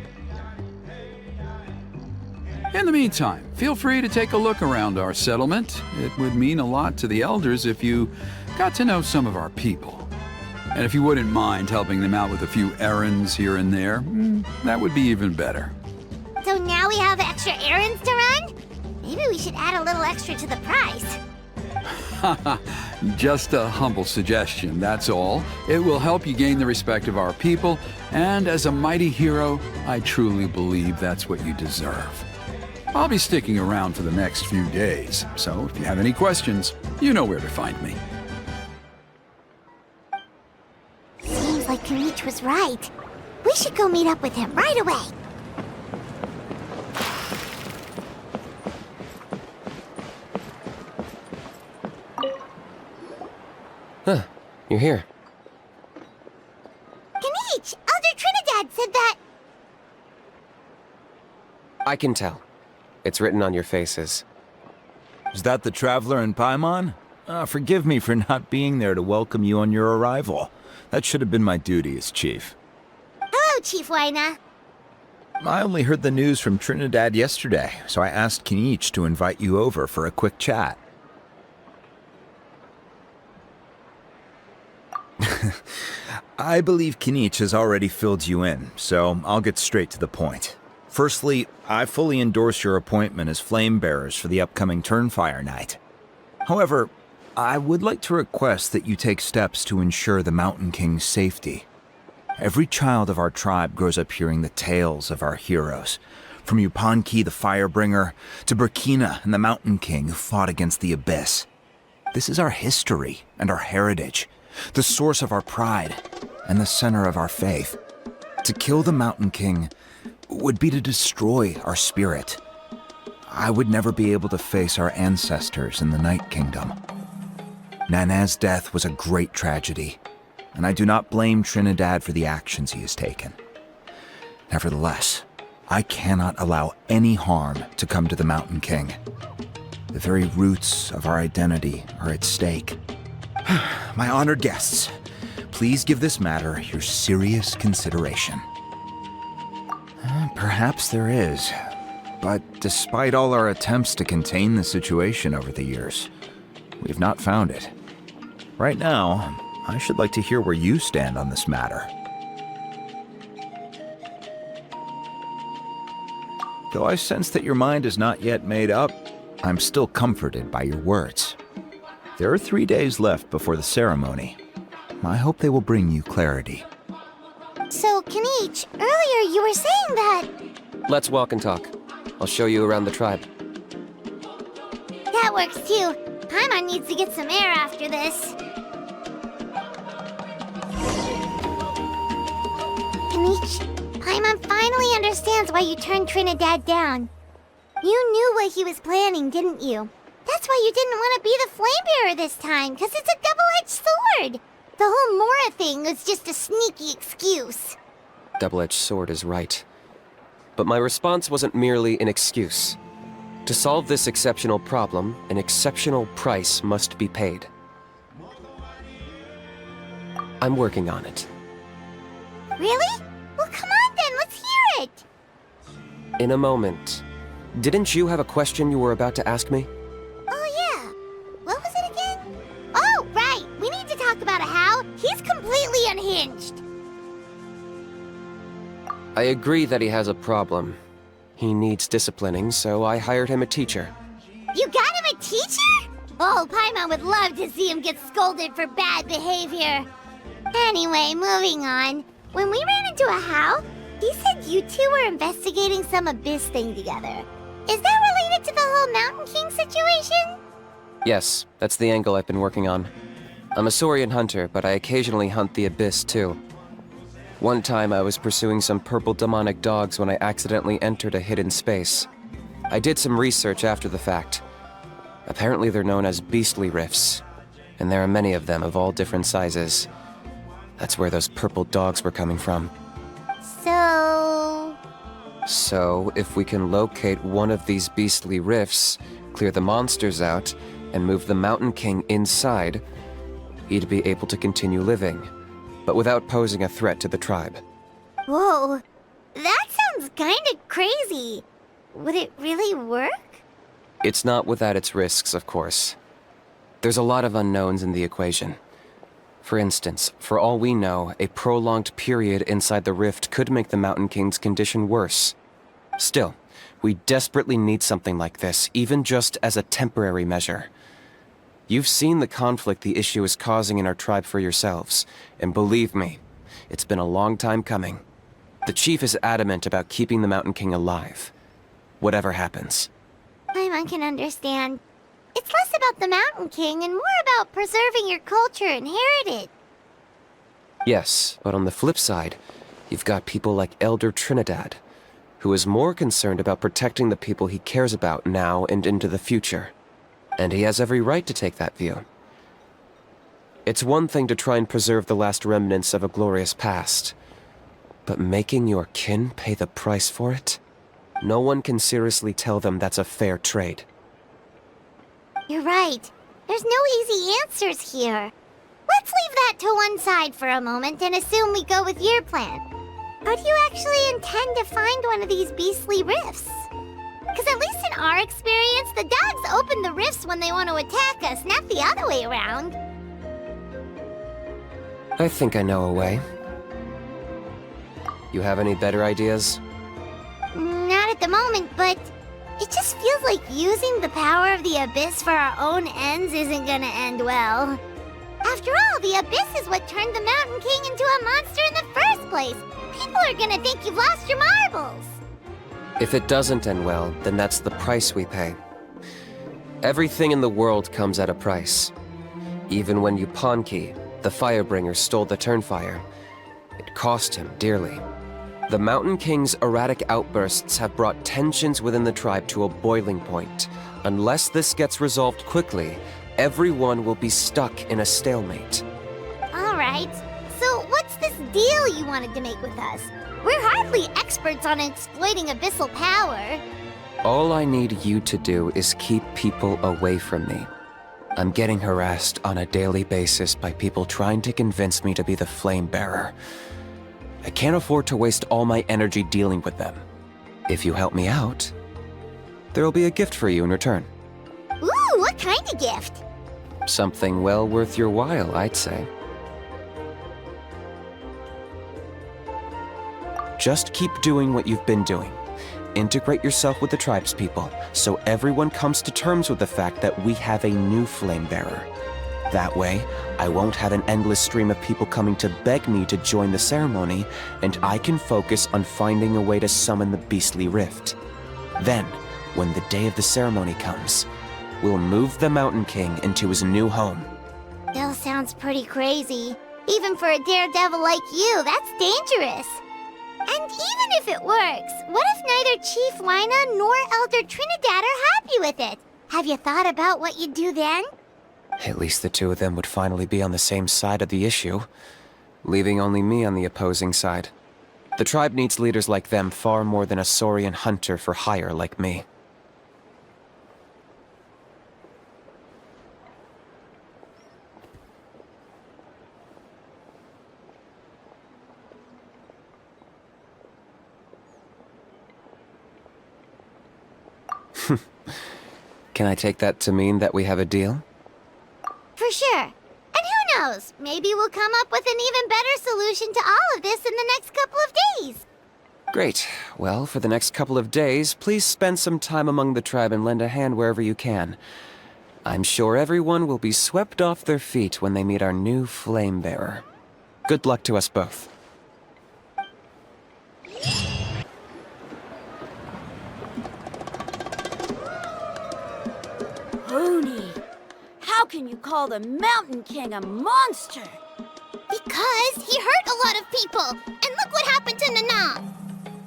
S6: In the meantime, feel free to take a look around our settlement. It would mean a lot to the elders if you got to know some of our people. And if you wouldn't mind helping them out with a few errands here and there, that would be even better.
S3: So now we have extra errands to run? Maybe we should add a little extra to the price.
S6: Just a humble suggestion, that's all. It will help you gain the respect of our people, and as a mighty hero, I truly believe that's what you deserve. I'll be sticking around for the next few days, so if you have any questions, you know where to find me.
S3: Seems like Kanich was right. We should go meet up with him right away.
S7: Huh, you're here.
S3: Kanich! Elder Trinidad said that...
S7: I can tell. It's written on your faces.
S8: Is that the Traveler and Paimon? Forgive me for not being there to welcome you on your arrival. That should have been my duty as chief.
S3: Hello, Chief Waina.
S8: I only heard the news from Trinidad yesterday, so I asked Kanich to invite you over for a quick chat. I believe Kanich has already filled you in, so I'll get straight to the point. Firstly, I fully endorse your appointment as flame bearers for the upcoming Turnfire Night. However, I would like to request that you take steps to ensure the Mountain King's safety. Every child of our tribe grows up hearing the tales of our heroes, from Yupanki the Firebringer to Burkina and the Mountain King who fought against the Abyss. This is our history and our heritage, the source of our pride and the center of our faith. To kill the Mountain King would be to destroy our spirit. I would never be able to face our ancestors in the Night Kingdom. Nana's death was a great tragedy, and I do not blame Trinidad for the actions he has taken. Nevertheless, I cannot allow any harm to come to the Mountain King. The very roots of our identity are at stake. My honored guests, please give this matter your serious consideration. Perhaps there is, but despite all our attempts to contain the situation over the years, we've not found it. Right now, I should like to hear where you stand on this matter. Though I sense that your mind is not yet made up, I'm still comforted by your words. There are 3 days left before the ceremony. I hope they will bring you clarity.
S3: So, Kanich, earlier you were saying that...
S7: Let's walk and talk. I'll show you around the tribe.
S3: That works too. Paimon needs to get some air after this. Kanich, Paimon finally understands why you turned Trinidad down. You knew what he was planning, didn't you? That's why you didn't want to be the flame bearer this time, because it's a double-edged sword. The whole Mora thing was just a sneaky excuse.
S7: Double-edged sword is right. But my response wasn't merely an excuse. To solve this exceptional problem, an exceptional price must be paid. I'm working on it.
S3: Really? Well, come on then, let's hear it!
S7: In a moment. Didn't you have a question you were about to ask me?
S3: Oh yeah. What was it again? Oh, right! We need to talk about Ahau. He's completely unhinged.
S7: I agree that he has a problem. He needs disciplining, so I hired him a teacher.
S3: You got him a teacher? Oh, Paimon would love to see him get scolded for bad behavior. Anyway, moving on. When we ran into Ahau, he said you two were investigating some Abyss thing together. Is that related to the whole Mountain King situation?
S7: Yes, that's the angle I've been working on. I'm a Saurian hunter, but I occasionally hunt the Abyss too. One time I was pursuing some purple demonic dogs when I accidentally entered a hidden space. I did some research after the fact. Apparently they're known as beastly rifts, and there are many of them of all different sizes. That's where those purple dogs were coming from.
S1: So,
S7: if we can locate one of these beastly rifts, clear the monsters out, and move the Mountain King inside, he'd be able to continue living, but without posing a threat to the tribe.
S3: Whoa, that sounds kinda crazy. Would it really work?
S7: It's not without its risks, of course. There's a lot of unknowns in the equation. For instance, for all we know, a prolonged period inside the rift could make the Mountain King's condition worse. Still, we desperately need something like this, even just as a temporary measure. You've seen the conflict the issue is causing in our tribe for yourselves, and believe me, it's been a long time coming. The chief is adamant about keeping the Mountain King alive, whatever happens.
S3: Paimon can understand. It's less about the Mountain King and more about preserving your culture and heritage.
S7: Yes, but on the flip side, you've got people like Elder Trinidad, who is more concerned about protecting the people he cares about now and into the future. And he has every right to take that view. It's one thing to try and preserve the last remnants of a glorious past, but making your kin pay the price for it? No one can seriously tell them that's a fair trade.
S3: You're right. There's no easy answers here. Let's leave that to one side for a moment and assume we go with your plan. How do you actually intend to find one of these beastly rifts? Because at least in our experience, the dogs open the rifts when they want to attack us, not the other way around.
S7: I think I know a way. You have any better ideas?
S3: Not at the moment, but it just feels like using the power of the Abyss for our own ends isn't gonna end well. After all, the Abyss is what turned the Mountain King into a monster in the first place. People are gonna think you've lost your marbles.
S7: If it doesn't end well, then that's the price we pay. Everything in the world comes at a price. Even when Yupanki, the Firebringer, stole the Turnfire, it cost him dearly. The Mountain King's erratic outbursts have brought tensions within the tribe to a boiling point. Unless this gets resolved quickly, everyone will be stuck in a stalemate.
S3: Alright, so what's this deal you wanted to make with us? We're hardly experts on exploiting abyssal power.
S7: All I need you to do is keep people away from me. I'm getting harassed on a daily basis by people trying to convince me to be the flame bearer. I can't afford to waste all my energy dealing with them. If you help me out, there'll be a gift for you in return.
S3: Ooh, what kind of gift?
S7: Something well worth your while, I'd say. Just keep doing what you've been doing. Integrate yourself with the tribespeople, so everyone comes to terms with the fact that we have a new flame bearer. That way, I won't have an endless stream of people coming to beg me to join the ceremony, and I can focus on finding a way to summon the beastly rift. Then, when the day of the ceremony comes, we'll move the Mountain King into his new home.
S3: Still sounds pretty crazy. Even for a daredevil like you, that's dangerous. And even if it works, what if neither Chief Lina nor Elder Trinidad are happy with it? Have you thought about what you'd do then?
S7: At least the two of them would finally be on the same side of the issue, leaving only me on the opposing side. The tribe needs leaders like them far more than a Saurian hunter for hire like me. Can I take that to mean that we have a deal?
S3: For sure. And who knows, maybe we'll come up with an even better solution to all of this in the next couple of days.
S7: Great. Well, for the next couple of days, please spend some time among the tribe and lend a hand wherever you can. I'm sure everyone will be swept off their feet when they meet our new flame bearer. Good luck to us both.
S2: Oni, how can you call the Mountain King a monster?
S1: Because he hurt a lot of people. And look what happened to Nana.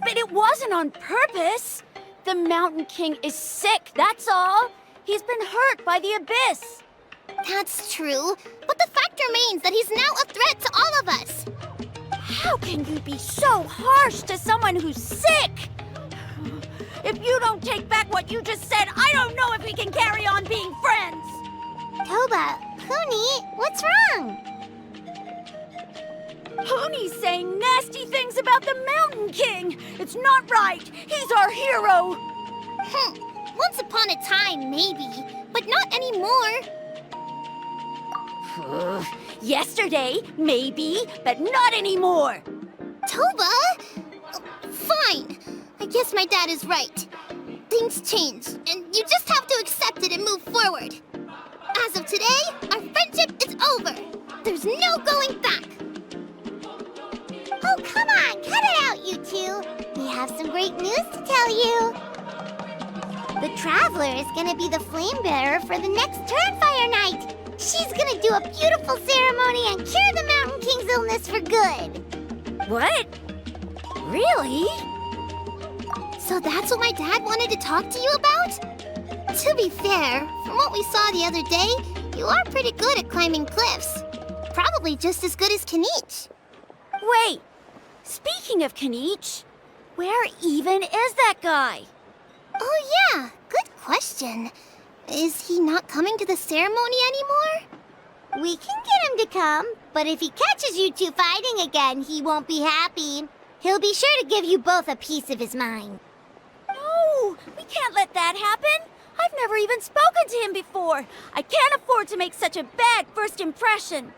S2: But it wasn't on purpose. The Mountain King is sick, that's all. He's been hurt by the abyss.
S1: That's true. But the fact remains that he's now a threat to all of us.
S2: How can you be so harsh to someone who's sick? If you don't take back what you just said, I don't know if we can carry on being friends.
S3: Toba, Huni, what's wrong?
S2: Hooney's saying nasty things about the Mountain King. It's not right. He's our hero.
S1: Once upon a time, maybe. But not anymore.
S2: Yesterday, maybe, but not anymore.
S1: Toba? Fine. I guess my dad is right. Things change, and you just have to accept it and move forward. As of today, our friendship is over. There's no going back.
S3: Oh, come on, cut it out, you two. We have some great news to tell you. The Traveler is gonna be the flame bearer for the next Turnfire night. She's gonna do a beautiful ceremony and cure the Mountain King's illness for good.
S2: What? Really?
S1: So that's what my dad wanted to talk to you about? To be fair, from what we saw the other day, you are pretty good at climbing cliffs. Probably just as good as Kanich.
S2: Wait, speaking of Kanich, where even is that guy?
S1: Oh yeah, good question. Is he not coming to the ceremony anymore?
S3: We can get him to come, but if he catches you two fighting again, he won't be happy. He'll be sure to give you both a piece of his mind.
S2: No, we can't let that happen. I've never even spoken to him before. I can't afford to make such a bad first impression.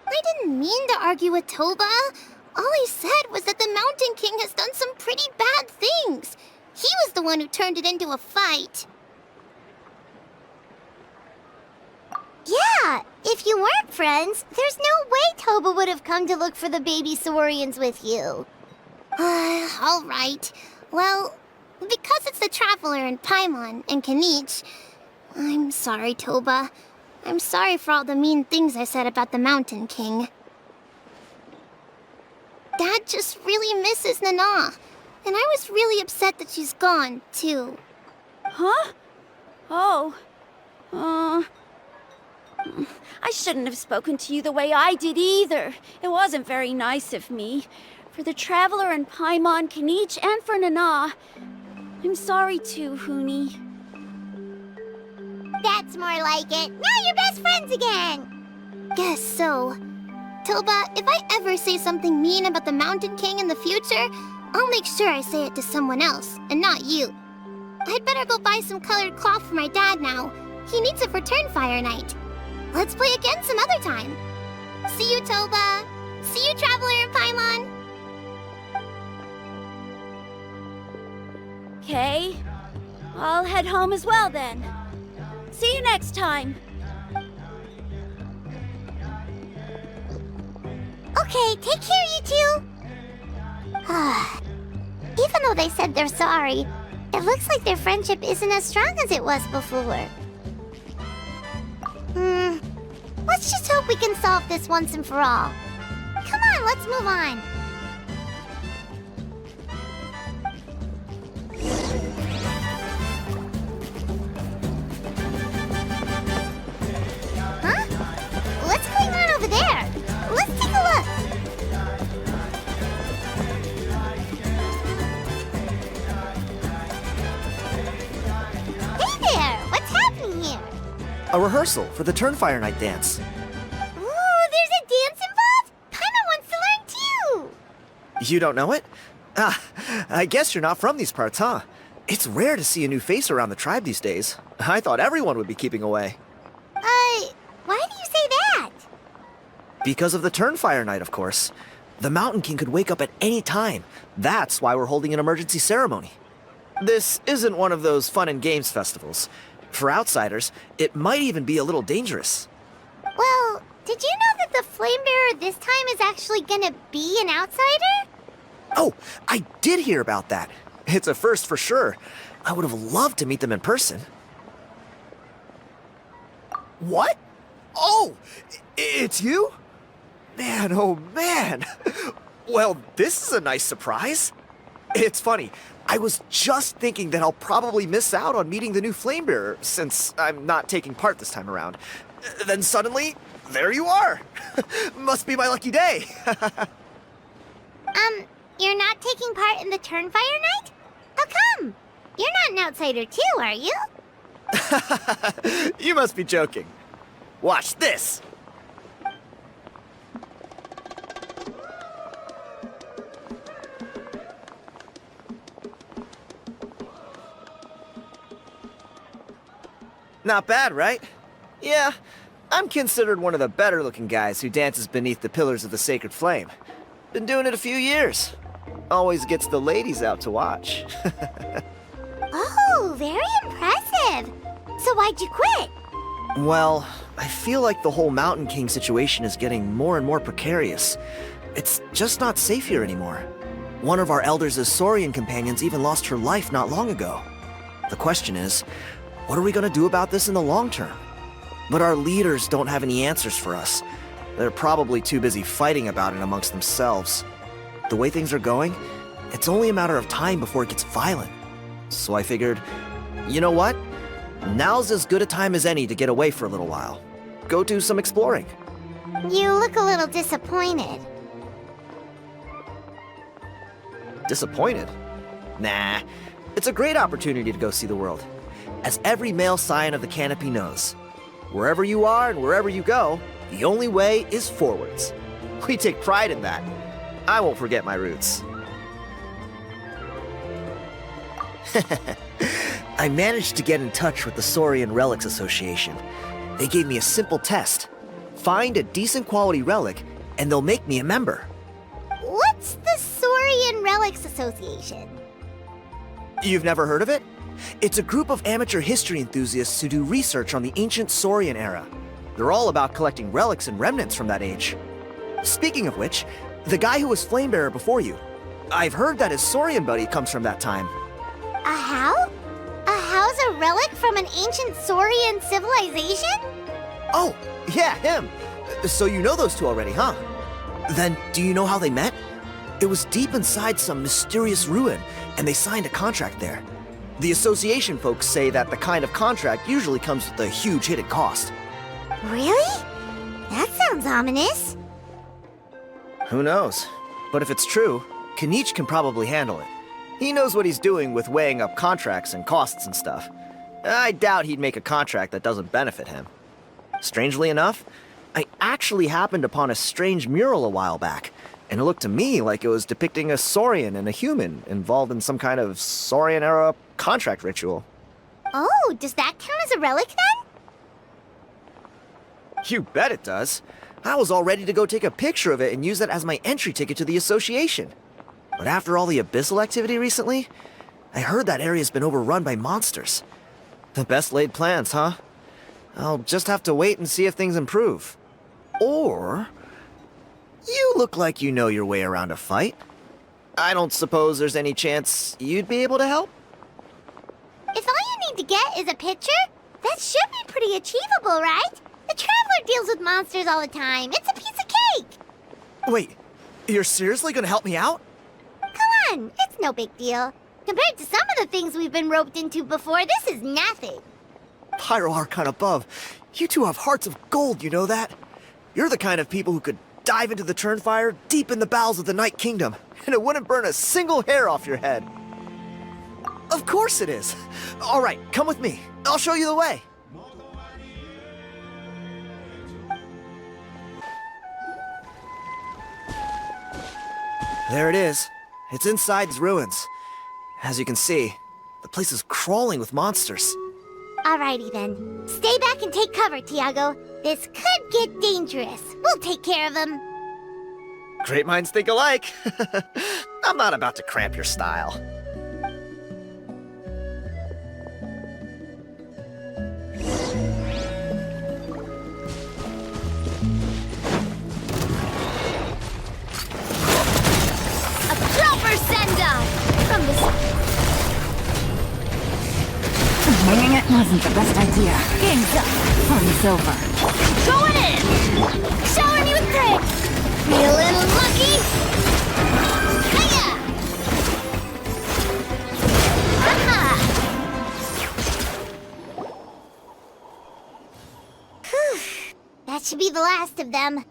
S1: I didn't mean to argue with Toba. All I said was that the Mountain King has done some pretty bad things. He was the one who turned it into a fight.
S3: Yeah, if you weren't friends, there's no way Toba would have come to look for the baby Saurians with you.
S1: All right. Well, because it's the Traveler and Paimon and Kanich, I'm sorry, Toba. I'm sorry for all the mean things I said about the Mountain King. Dad just really misses Nana, and I was really upset that she's gone, too.
S2: Huh? Oh. I shouldn't have spoken to you the way I did either. It wasn't very nice of me. For the Traveler and Paimon, Kanich, and for Nana. I'm sorry too, Huni.
S3: That's more like it. Now you're best friends again.
S1: Guess so. Toba, if I ever say something mean about the Mountain King in the future, I'll make sure I say it to someone else, and not you. I'd better go buy some colored cloth for my dad now. He needs it for Turnfire night. Let's play again some other time. See you, Toba. See you, Traveler and Paimon.
S2: Okay. I'll head home as well then. See you next time.
S3: Okay, take care, you two. Even though they said they're sorry, it looks like their friendship isn't as strong as it was before. Let's just hope we can solve this once and for all. Come on, let's move on. Huh? What's going on over there? Let's take a look. Hey there! What's happening here?
S9: A rehearsal for the Turnfire Night dance.
S3: Ooh, there's a dance involved? Paimon wants to learn too!
S9: You don't know it? Ah, I guess you're not from these parts, huh? It's rare to see a new face around the tribe these days. I thought everyone would be keeping away.
S3: Why do you say that?
S9: Because of the Turnfire Night, of course. The Mountain King could wake up at any time. That's why we're holding an emergency ceremony. This isn't one of those fun and games festivals. For outsiders, it might even be a little dangerous.
S3: Well, did you know that the Flame Bearer this time is actually gonna be an outsider?
S9: Oh, I did hear about that. It's a first for sure. I would have loved to meet them in person. What? Oh, it's you? Man, oh man. Well, this is a nice surprise. It's funny, I was just thinking that I'll probably miss out on meeting the new Flamebearer since I'm not taking part this time around. Then suddenly, there you are. Must be my lucky day.
S3: You're not taking part in the Turnfire Night? How come? You're not an outsider too, are you?
S9: You must be joking. Watch this. Not bad, right? Yeah, I'm considered one of the better-looking guys who dances beneath the pillars of the sacred flame. Been doing it a few years. Always gets the ladies out to watch.
S3: Oh, very impressive. So why'd you quit?
S9: Well, I feel like the whole Mountain King situation is getting more and more precarious. It's just not safe here anymore. One of our elders' Saurian companions even lost her life not long ago. The question is, what are we gonna do about this in the long term? But our leaders don't have any answers for us. They're probably too busy fighting about it amongst themselves. The way things are going, it's only a matter of time before it gets violent. So I figured, you know what? Now's as good a time as any to get away for a little while. Go do some exploring.
S3: You look a little disappointed.
S9: Disappointed? Nah, it's a great opportunity to go see the world. As every male scion of the canopy knows, wherever you are and wherever you go, the only way is forwards. We take pride in that. I won't forget my roots. I managed to get in touch with the Saurian Relics Association. They gave me a simple test. Find a decent quality relic, and they'll make me a member.
S3: What's the Saurian Relics Association?
S9: You've never heard of it? It's a group of amateur history enthusiasts who do research on the ancient Saurian era. They're all about collecting relics and remnants from that age. Speaking of which, the guy who was Flamebearer before you, I've heard that his Saurian buddy comes from that time.
S3: Ahau? Ahau's a relic from an ancient Saurian civilization?
S9: Oh, yeah, him. So you know those two already, huh? Then, do you know how they met? It was deep inside some mysterious ruin, and they signed a contract there. The association folks say that the kind of contract usually comes with a huge hidden cost.
S3: Really? That sounds ominous.
S9: Who knows? But if it's true, Kanich can probably handle it. He knows what he's doing with weighing up contracts and costs and stuff. I doubt he'd make a contract that doesn't benefit him. Strangely enough, I actually happened upon a strange mural a while back, and it looked to me like it was depicting a Saurian and a human involved in some kind of Saurian-era contract ritual.
S3: Oh, does that count as a relic then?
S9: You bet it does. I was all ready to go take a picture of it and use it as my entry ticket to the association. But after all the abyssal activity recently, I heard that area's been overrun by monsters. The best laid plans, huh? I'll just have to wait and see if things improve. Or... you look like you know your way around a fight. I don't suppose there's any chance you'd be able to help?
S3: If all you need to get is a picture, that should be pretty achievable, right? The Traveler deals with monsters all the time. It's a piece of cake.
S9: Wait, you're seriously gonna help me out?
S3: Come on, it's no big deal. Compared to some of the things we've been roped into before, this is nothing.
S9: Pyro Archon above, you two have hearts of gold, you know that? You're the kind of people who could dive into the Turnfire deep in the bowels of the Night Kingdom, and it wouldn't burn a single hair off your head. Of course it is. All right, come with me. I'll show you the way. There it is. It's inside these ruins. As you can see, the place is crawling with monsters.
S3: Alrighty then. Stay back and take cover, Tiago. This could get dangerous. We'll take care of them.
S9: Great minds think alike. I'm not about to cramp your style.
S2: A jumper send-up! From the... Winging it wasn't the best idea. Game's up. Fun's over. Going in! Showering you with pranks! Feeling lucky? Hiya!
S3: That should be the last of them.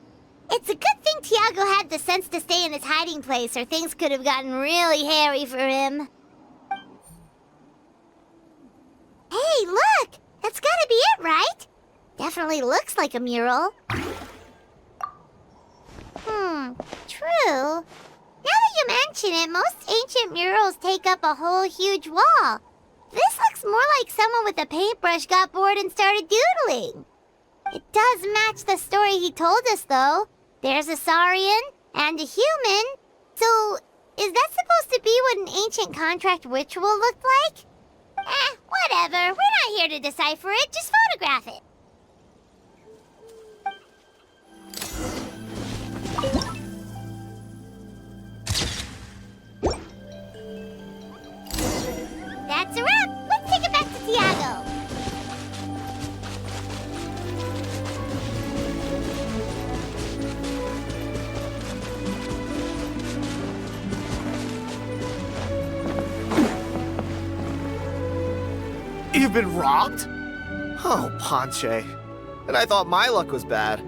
S3: It's a good thing Tiago had the sense to stay in his hiding place, or things could have gotten really hairy for him. Hey, look! That's gotta be it, right? Definitely looks like a mural. True. Now that you mention it, most ancient murals take up a whole huge wall. This looks more like someone with a paintbrush got bored and started doodling. It does match the story he told us, though. There's a Saurian and a human. So, is that supposed to be what an ancient contract ritual looked like? Whatever. We're not here to decipher it. Just photograph it. That's a wrap. Let's take it back to Tiago.
S9: You've been robbed? Oh, Ponche. And I thought my luck was bad.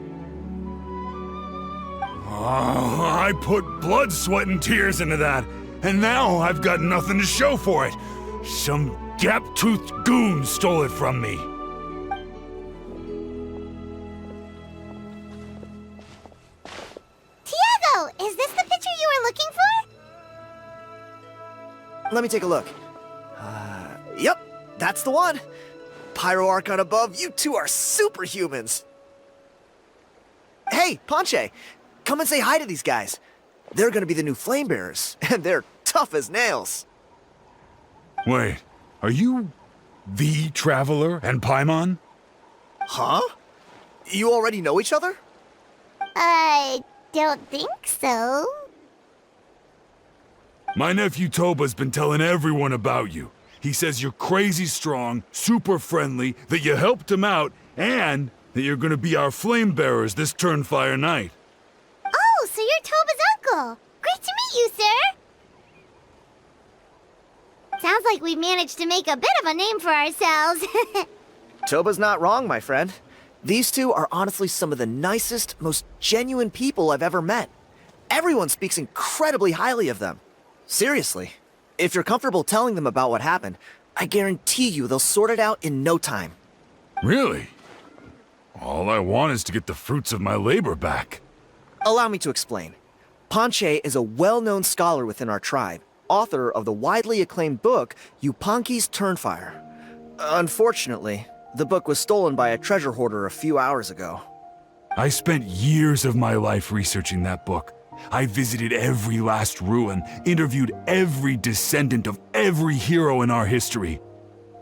S10: Oh, I put blood, sweat, and tears into that, and now I've got nothing to show for it. Some gap-toothed goon stole it from me.
S3: Tiago, is this the picture you were looking for?
S9: Let me take a look. Yep, that's the one. Pyro Archon above, you two are superhumans. Hey, Ponche, come and say hi to these guys. They're gonna be the new flame bearers, and they're tough as nails.
S10: Wait, are you the Traveler and Paimon?
S9: Huh? You already know each other?
S3: I don't think so.
S10: My nephew Toba's been telling everyone about you. He says you're crazy strong, super friendly, that you helped him out, and that you're gonna be our flame bearers this Turnfire night.
S3: Oh, so you're Toba's uncle. Great to meet you, sir. Sounds like we managed to make a bit of a name for ourselves.
S9: Toba's not wrong, my friend. These two are honestly some of the nicest, most genuine people I've ever met. Everyone speaks incredibly highly of them. Seriously. If you're comfortable telling them about what happened, I guarantee you they'll sort it out in no time.
S10: Really? All I want is to get the fruits of my labor back.
S9: Allow me to explain. Ponche is a well-known scholar within our tribe, author of the widely acclaimed book, Yupanki's Turnfire. Unfortunately, the book was stolen by a treasure hoarder a few hours ago.
S10: I spent years of my life researching that book. I visited every last ruin, interviewed every descendant of every hero in our history.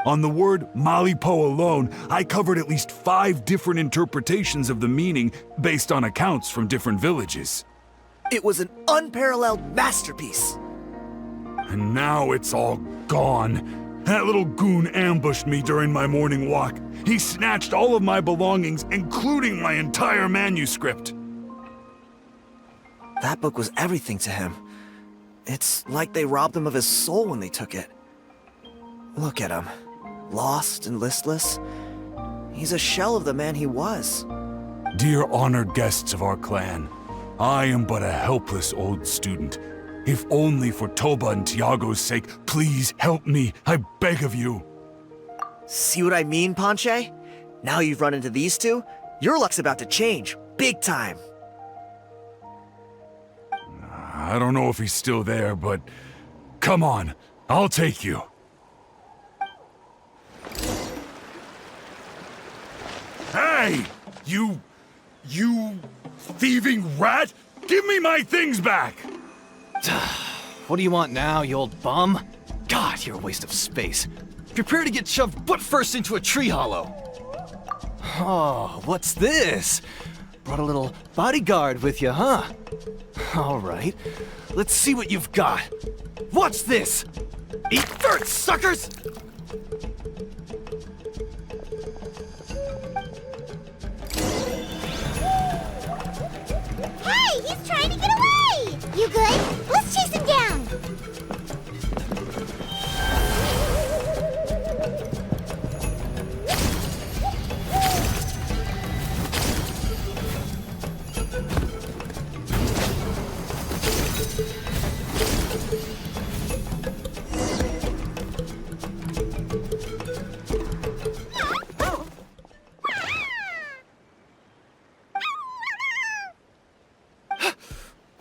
S10: On the word Malipo alone, I covered at least 5 different interpretations of the meaning based on accounts from different villages.
S9: It was an unparalleled masterpiece.
S10: And now it's all gone. That little goon ambushed me during my morning walk. He snatched all of my belongings, including my entire manuscript.
S9: That book was everything to him. It's like they robbed him of his soul when they took it. Look at him. Lost and listless. He's a shell of the man he was.
S10: Dear honored guests of our clan, I am but a helpless old student. If only for Toba and Tiago's sake, please help me, I beg of you.
S9: See what I mean, Ponche? Now you've run into these two, your luck's about to change, big time.
S10: I don't know if he's still there, but come on, I'll take you. Hey! You thieving rat! Give me my things back!
S11: What do you want now, you old bum? God, you're a waste of space. Prepare to get shoved butt first into a tree hollow. Oh, what's this? Brought a little bodyguard with you, huh? All right, let's see what you've got. What's this? Eat dirt, suckers!
S3: good. Let's chase him down.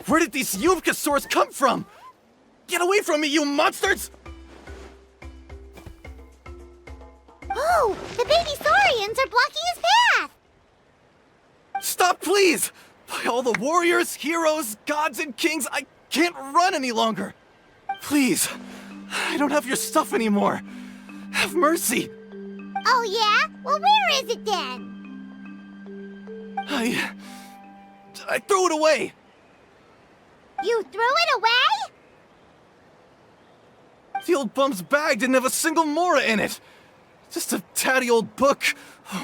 S11: Where did these Yupkasaurs come from? Get away from me, you monsters!
S3: Oh, the baby saurians are blocking his path.
S11: Stop, please! By all the warriors, heroes, gods, and kings, I can't run any longer! Please, I don't have your stuff anymore. Have mercy.
S3: Oh yeah? Well, where is it then?
S11: I threw it away.
S3: You threw it away?
S11: The old bum's bag didn't have a single mora in it. Just a tatty old book,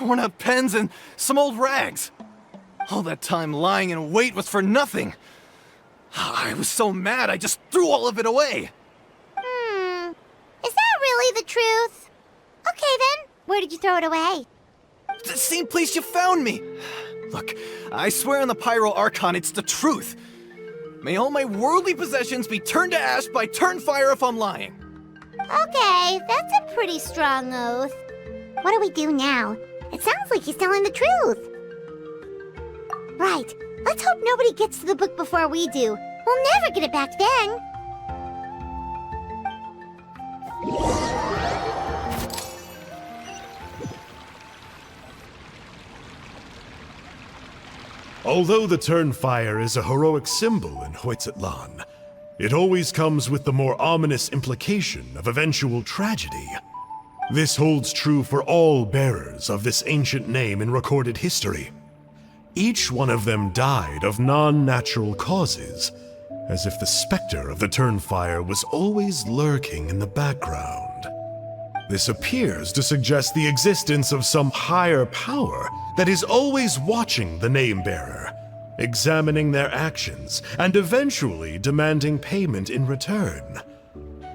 S11: worn out pens, and some old rags. All that time lying in wait was for nothing. I was so mad I just threw all of it away.
S3: Is that really the truth? Okay then, where did you throw it away?
S11: The same place you found me. Look, I swear on the Pyro Archon it's the truth. May all my worldly possessions be turned to ash by Turnfire if I'm lying.
S3: Okay, that's a pretty strong oath. What do we do now? It sounds like he's telling the truth. Right, let's hope nobody gets to the book before we do. We'll never get it back then.
S5: Although the Turnfire is a heroic symbol in Hoytzatlan, it always comes with the more ominous implication of eventual tragedy. This holds true for all bearers of this ancient name in recorded history. Each one of them died of non-natural causes, as if the specter of the Turnfire was always lurking in the background. This appears to suggest the existence of some higher power that is always watching the name-bearer, examining their actions, and eventually demanding payment in return.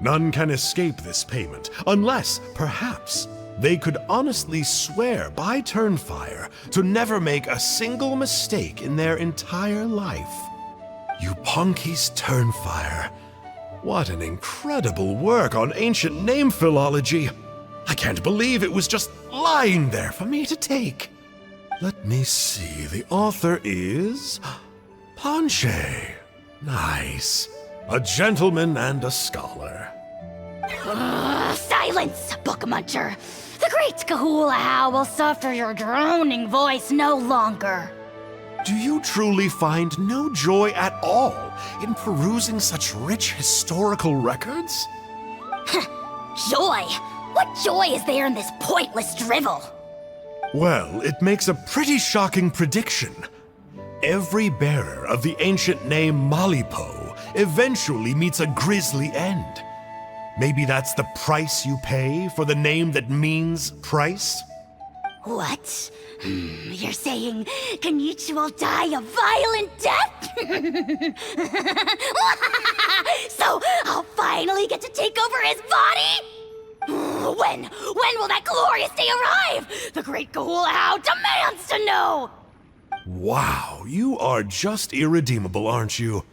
S5: None can escape this payment, unless, perhaps, they could honestly swear by Turnfire to never make a single mistake in their entire life. Yupanki's Turnfire. What an incredible work on ancient name philology. I can't believe it was just lying there for me to take. Let me see, the author is... Panche. Nice. A gentleman and a scholar.
S4: Silence, book muncher. The great Kahul Ahau will suffer your droning voice no longer.
S5: Do you truly find no joy at all in perusing such rich historical records?
S4: Joy? What joy is there in this pointless drivel?
S5: Well, it makes a pretty shocking prediction. Every bearer of the ancient name Malipo eventually meets a grisly end. Maybe that's the price you pay for the name that means price?
S4: What? You're saying Kenichi will die a violent death? So I'll finally get to take over his body? When will that glorious day arrive? The great Kahul Ahau demands to know!
S5: Wow, you are just irredeemable, aren't you?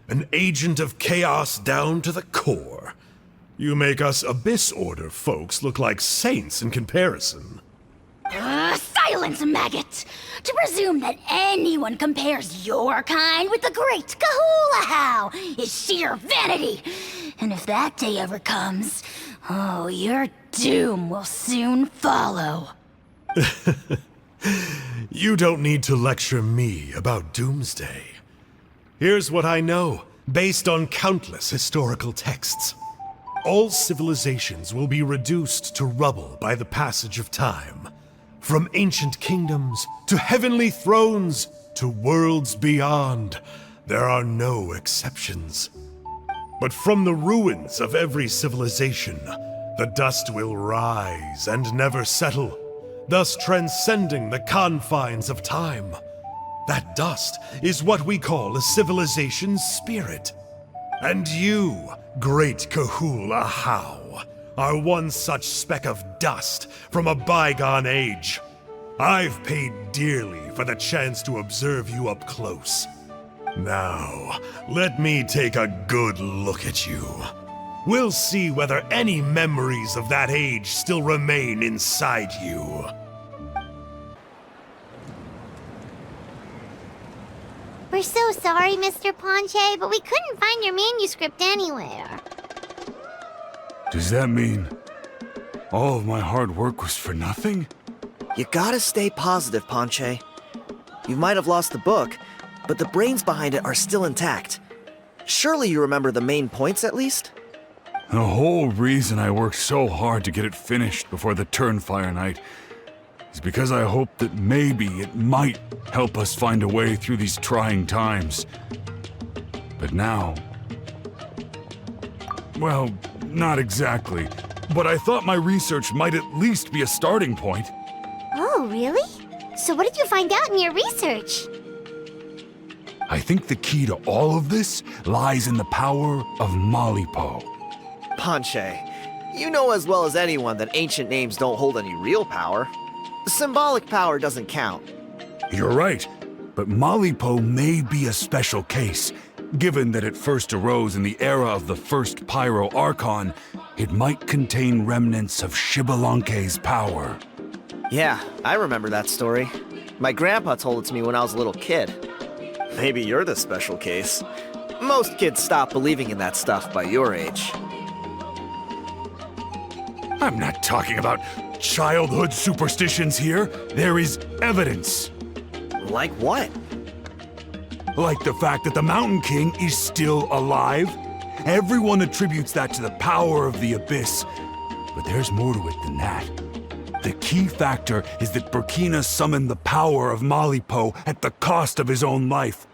S5: An agent of chaos down to the core. You make us Abyss Order folks look like saints in comparison.
S4: Silence, maggot! To presume that anyone compares your kind with the great Kahul Ahau is sheer vanity. And if that day ever comes, oh, your doom will soon follow.
S5: You don't need to lecture me about Doomsday. Here's what I know, based on countless historical texts. All civilizations will be reduced to rubble by the passage of time. From ancient kingdoms, to heavenly thrones, to worlds beyond, there are no exceptions. But from the ruins of every civilization, the dust will rise and never settle, thus transcending the confines of time. That dust is what we call a civilization's spirit. And you, great Kahul Ahau, are one such speck of dust from a bygone age. I've paid dearly for the chance to observe you up close. Now, let me take a good look at you. We'll see whether any memories of that age still remain inside you.
S3: We're so sorry, Mr. Ponche, but we couldn't find your manuscript anywhere.
S10: Does that mean all of my hard work was for nothing?
S9: You gotta stay positive, Ponche. You might have lost the book, but the brains behind it are still intact. Surely you remember the main points at least?
S10: The whole reason I worked so hard to get it finished before the Turnfire night is because I hoped that maybe it might help us find a way through these trying times. But now... well, not exactly. But I thought my research might at least be a starting point.
S3: Oh, really? So what did you find out in your research?
S10: I think the key to all of this lies in the power of Malipo.
S9: Ponche, you know as well as anyone that ancient names don't hold any real power. Symbolic power doesn't count.
S10: You're right, but Malipo may be a special case. Given that it first arose in the era of the first Pyro Archon, it might contain remnants of Xbalanque's power.
S9: Yeah, I remember that story. My grandpa told it to me when I was a little kid. Maybe you're the special case. Most kids stop believing in that stuff by your age.
S10: I'm not talking about childhood superstitions here. There is evidence.
S9: Like what?
S10: Like the fact that the Mountain King is still alive. Everyone attributes that to the power of the Abyss. But there's more to it than that. The key factor is that Burkina summoned the power of Malipo at the cost of his own life.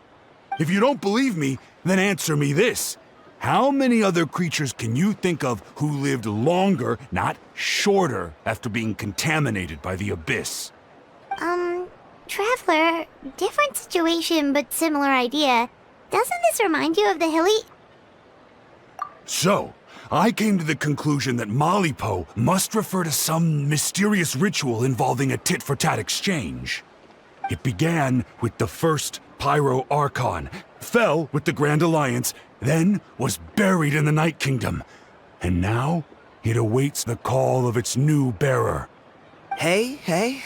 S10: If you don't believe me, then answer me this. How many other creatures can you think of who lived longer, not shorter, after being contaminated by the Abyss?
S3: Traveler, different situation but similar idea. Doesn't this remind you of the hilly...
S10: So, I came to the conclusion that Malipo must refer to some mysterious ritual involving a tit-for-tat exchange. It began with the first Pyro Archon, fell with the Grand Alliance, then was buried in the Night Kingdom. And now, it awaits the call of its new bearer.
S9: Hey.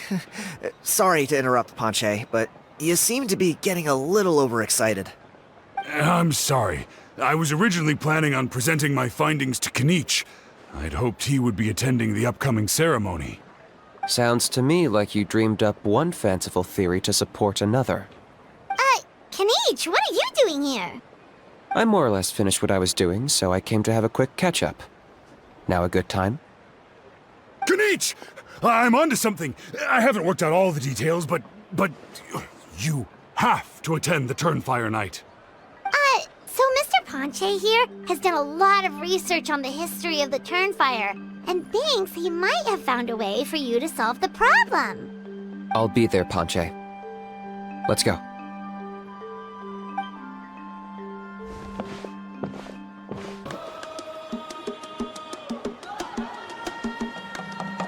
S9: Sorry to interrupt, Ponche, but you seem to be getting a little overexcited.
S10: I'm sorry. I was originally planning on presenting my findings to Kinich. I'd hoped he would be attending the upcoming ceremony.
S7: Sounds to me like you dreamed up one fanciful theory to support another.
S3: Kinich, what are you doing here?
S7: I more or less finished what I was doing, so I came to have a quick catch-up. Now a good time?
S10: Kinich! I'm onto something. I haven't worked out all the details, but you have to attend the Turnfire night.
S3: So Mr. Ponche here has done a lot of research on the history of the Turnfire, and thinks he might have found a way for you to solve the problem.
S7: I'll be there, Ponche. Let's go.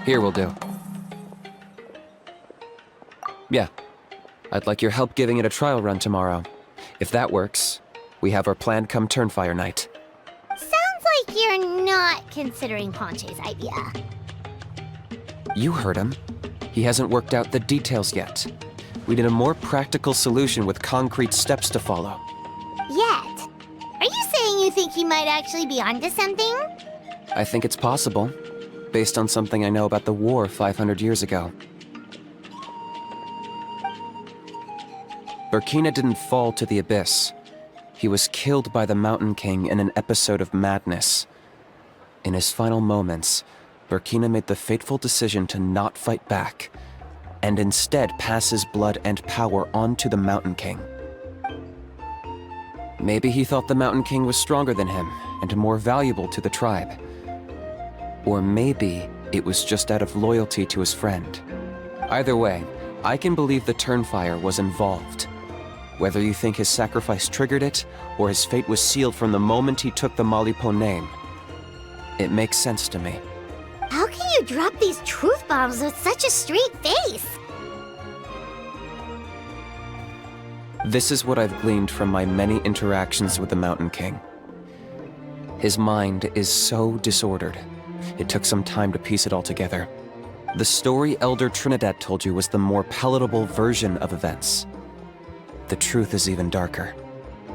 S7: Here will do. Yeah. I'd like your help giving it a trial run tomorrow. If that works, we have our planned come Turnfire night.
S3: Sounds like you're not considering Ponche's idea.
S7: You heard him. He hasn't worked out the details yet. We need a more practical solution with concrete steps to follow.
S3: Yet? Are you saying you think he might actually be onto something?
S7: I think it's possible, based on something I know about the war 500 years ago. Burkina didn't fall to the Abyss. He was killed by the Mountain King in an episode of madness. In his final moments, Burkina made the fateful decision to not fight back, and instead pass his blood and power on to the Mountain King. Maybe he thought the Mountain King was stronger than him, and more valuable to the tribe. Or maybe it was just out of loyalty to his friend. Either way, I can believe the Turnfire was involved. Whether you think his sacrifice triggered it, or his fate was sealed from the moment he took the Malipo name, it makes sense to me.
S3: How can you drop these truth bombs with such a straight face?
S7: This is what I've gleaned from my many interactions with the Mountain King. His mind is so disordered. It took some time to piece it all together. The story Elder Trinidad told you was the more palatable version of events. The truth is even darker.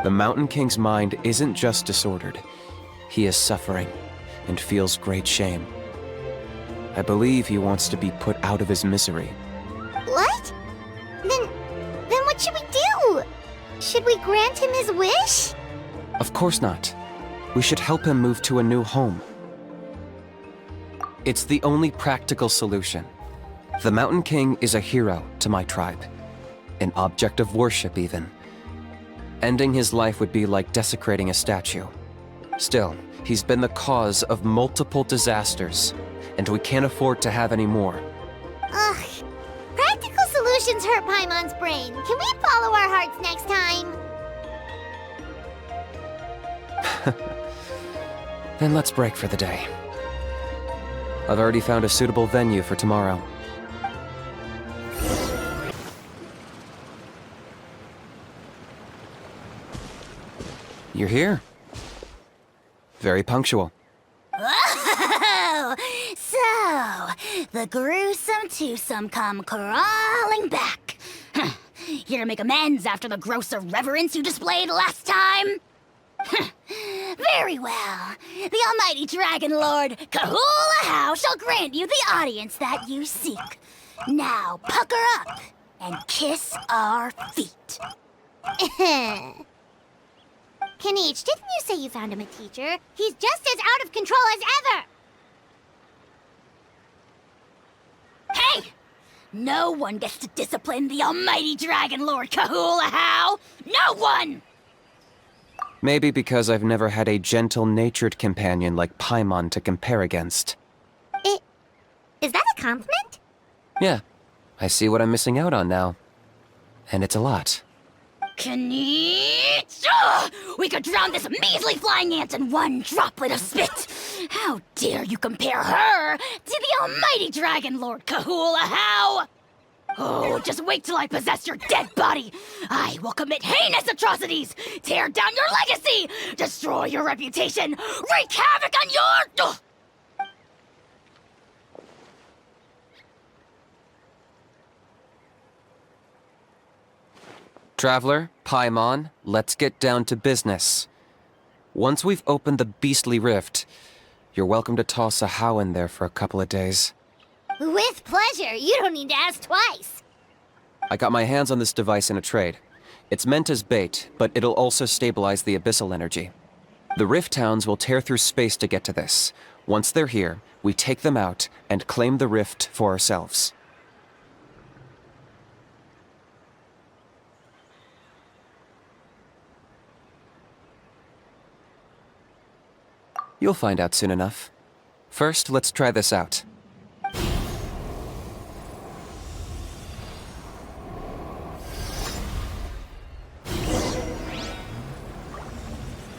S7: The Mountain King's mind isn't just disordered. He is suffering and feels great shame. I believe he wants to be put out of his misery.
S3: What? Then what should we do? Should we grant him his wish?
S7: Of course not. We should help him move to a new home. It's the only practical solution. The Mountain King is a hero to my tribe. An object of worship, even. Ending his life would be like desecrating a statue. Still, he's been the cause of multiple disasters, and we can't afford to have any more.
S3: Ugh. Practical solutions hurt Paimon's brain. Can we follow our hearts next time?
S7: Then let's break for the day. I've already found a suitable venue for tomorrow. You're here. Very punctual.
S4: Oh, so the gruesome twosome come crawling back. Here to make amends after the gross irreverence you displayed last time? Very well. The almighty Dragon Lord, Kahul Ahau, shall grant you the audience that you seek. Now pucker up and kiss our feet.
S3: Kanich, didn't you say you found him a teacher? He's just as out of control as ever!
S4: Hey! No one gets to discipline the almighty Dragon Lord Kahul Ahau! No one!
S7: Maybe because I've never had a gentle-natured companion like Paimon to compare against.
S3: Is that a compliment?
S7: Yeah, I see what I'm missing out on now. And it's a lot.
S4: Kanich! We could drown this measly flying ant in one droplet of spit! How dare you compare her to the almighty Dragon Lord Kahul Ahau! Oh, just wait till I possess your dead body! I will commit heinous atrocities! Tear down your legacy! Destroy your reputation! Wreak havoc on your...
S7: Traveler, Paimon, let's get down to business. Once we've opened the beastly rift, you're welcome to toss Ahau in there for a couple of days.
S3: With pleasure. You don't need to ask twice.
S7: I got my hands on this device in a trade. It's meant as bait, but it'll also stabilize the abyssal energy. The Rift Towns will tear through space to get to this. Once they're here, we take them out and claim the rift for ourselves. You'll find out soon enough. First, let's try this out.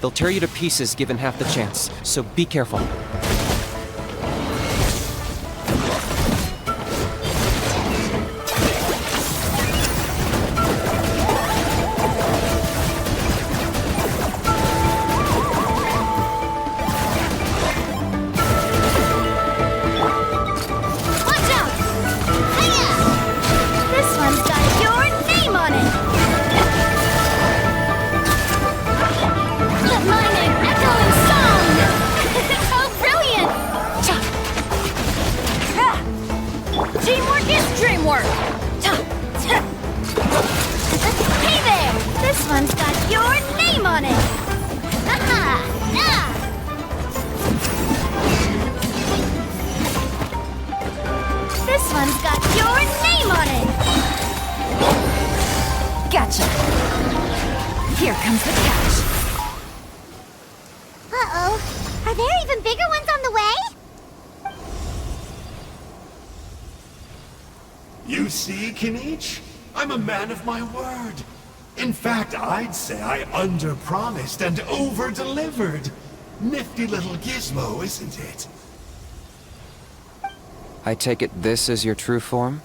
S7: They'll tear you to pieces given half the chance, so be careful.
S5: You see, Kanich? I'm a man of my word. In fact, I'd say I under-promised and over-delivered. Nifty little gizmo, isn't it?
S7: I take it this is your true form?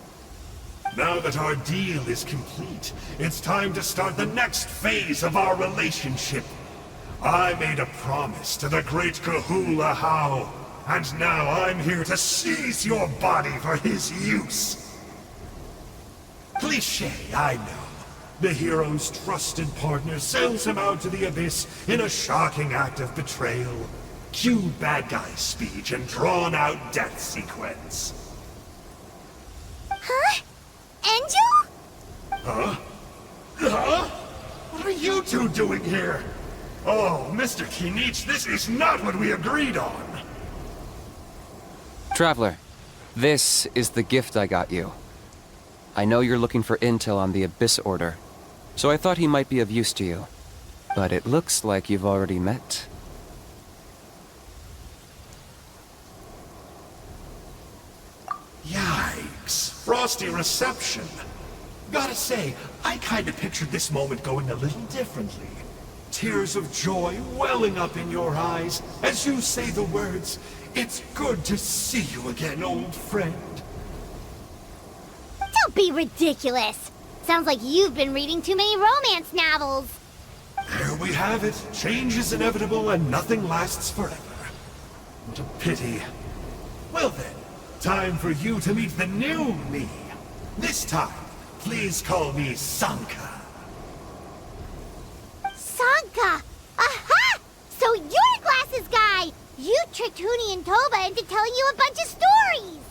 S5: Now that our deal is complete, it's time to start the next phase of our relationship. I made a promise to the great Kahul Ahau, and now I'm here to seize your body for his use. Cliché, I know. The hero's trusted partner sells him out to the abyss in a shocking act of betrayal. Cue bad guy speech and drawn-out death sequence.
S3: Huh? Angel?
S5: Huh? Huh? What are you two doing here? Oh, Mr. Kinich, this is not what we agreed on.
S7: Traveler, this is the gift I got you. I know you're looking for intel on the Abyss Order, so I thought he might be of use to you. But it looks like you've already met.
S5: Yikes. Frosty reception. Gotta say, I kinda pictured this moment going a little differently. Tears of joy welling up in your eyes as you say the words, "It's good to see you again, old friend."
S3: Don't be ridiculous. Sounds like you've been reading too many romance novels.
S5: There we have it. Change is inevitable and nothing lasts forever. What a pity. Well then, time for you to meet the new me. This time, please call me Sanka.
S3: Sanka! Aha! So you're Glasses Guy! You tricked Huni and Toba into telling you a bunch of stories!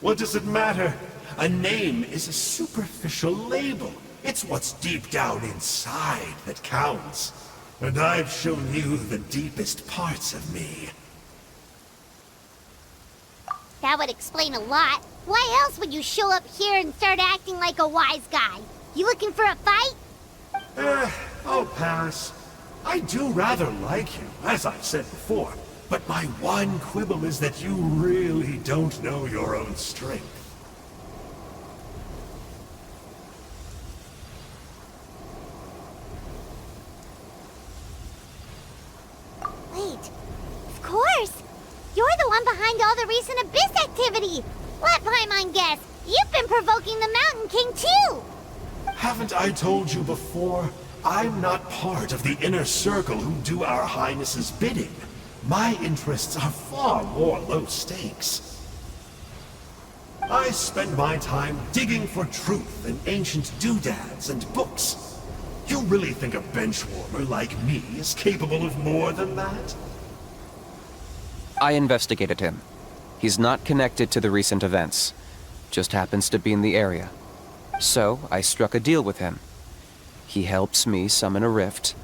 S5: What does it matter? A name is a superficial label. It's what's deep down inside that counts. And I've shown you the deepest parts of me.
S3: That would explain a lot. Why else would you show up here and start acting like a wise guy? You looking for a fight?
S5: I'll pass. I do rather like you, as I've said before. But my one quibble is that you really don't know your own strength.
S3: Wait, of course! You're the one behind all the recent Abyss activity! Let Paimon guess, you've been provoking the Mountain King too!
S5: Haven't I told you before? I'm not part of the inner circle who do our Highness's bidding. My interests are far more low stakes. I spend my time digging for truth in ancient doodads and books. You really think a benchwarmer like me is capable of more than that?
S7: I investigated him. He's not connected to the recent events. Just happens to be in the area. So, I struck a deal with him. He helps me summon a rift.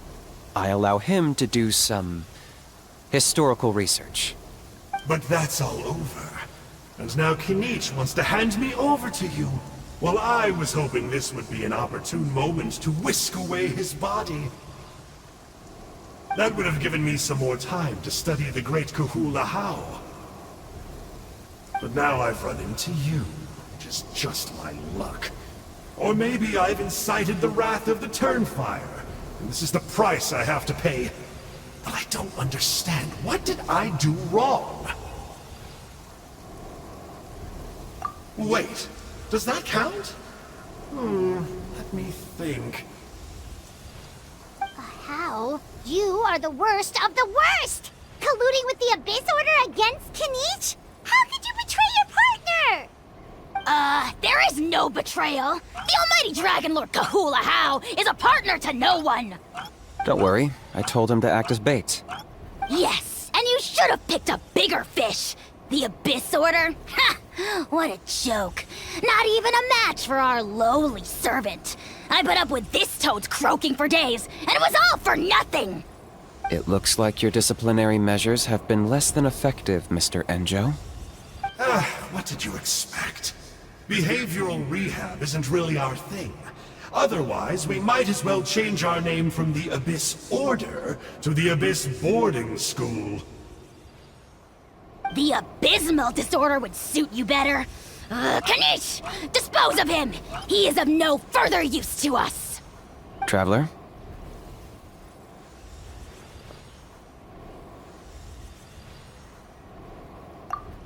S7: I allow him to do some historical research.
S5: But that's all over. And now Kinich wants to hand me over to you. Well, I was hoping this would be an opportune moment to whisk away his body. That would have given me some more time to study the great Kahul Ahau. But now I've run into you, which is just my luck. Or maybe I've incited the wrath of the Turnfire, and this is the price I have to pay. But I don't understand. What did I do wrong? Wait, does that count? Let me think.
S3: How? You are the worst of the worst! Colluding with the Abyss Order against Kinich? How could you betray your partner?
S4: There is no betrayal. The almighty Dragon Lord Kahul Ahau is a partner to no one.
S7: Don't worry, I told him to act as bait.
S4: Yes, and you should have picked a bigger fish. The Abyss Order? Ha! What a joke. Not even a match for our lowly servant. I put up with this toad's croaking for days, and it was all for nothing.
S7: It looks like your disciplinary measures have been less than effective, Mr. Enjo.
S5: What did you expect? Behavioral rehab isn't really our thing. Otherwise, we might as well change our name from the Abyss Order to the Abyss Boarding School.
S4: The abysmal disorder would suit you better. Kinich! Dispose of him! He is of no further use to us!
S7: Traveler?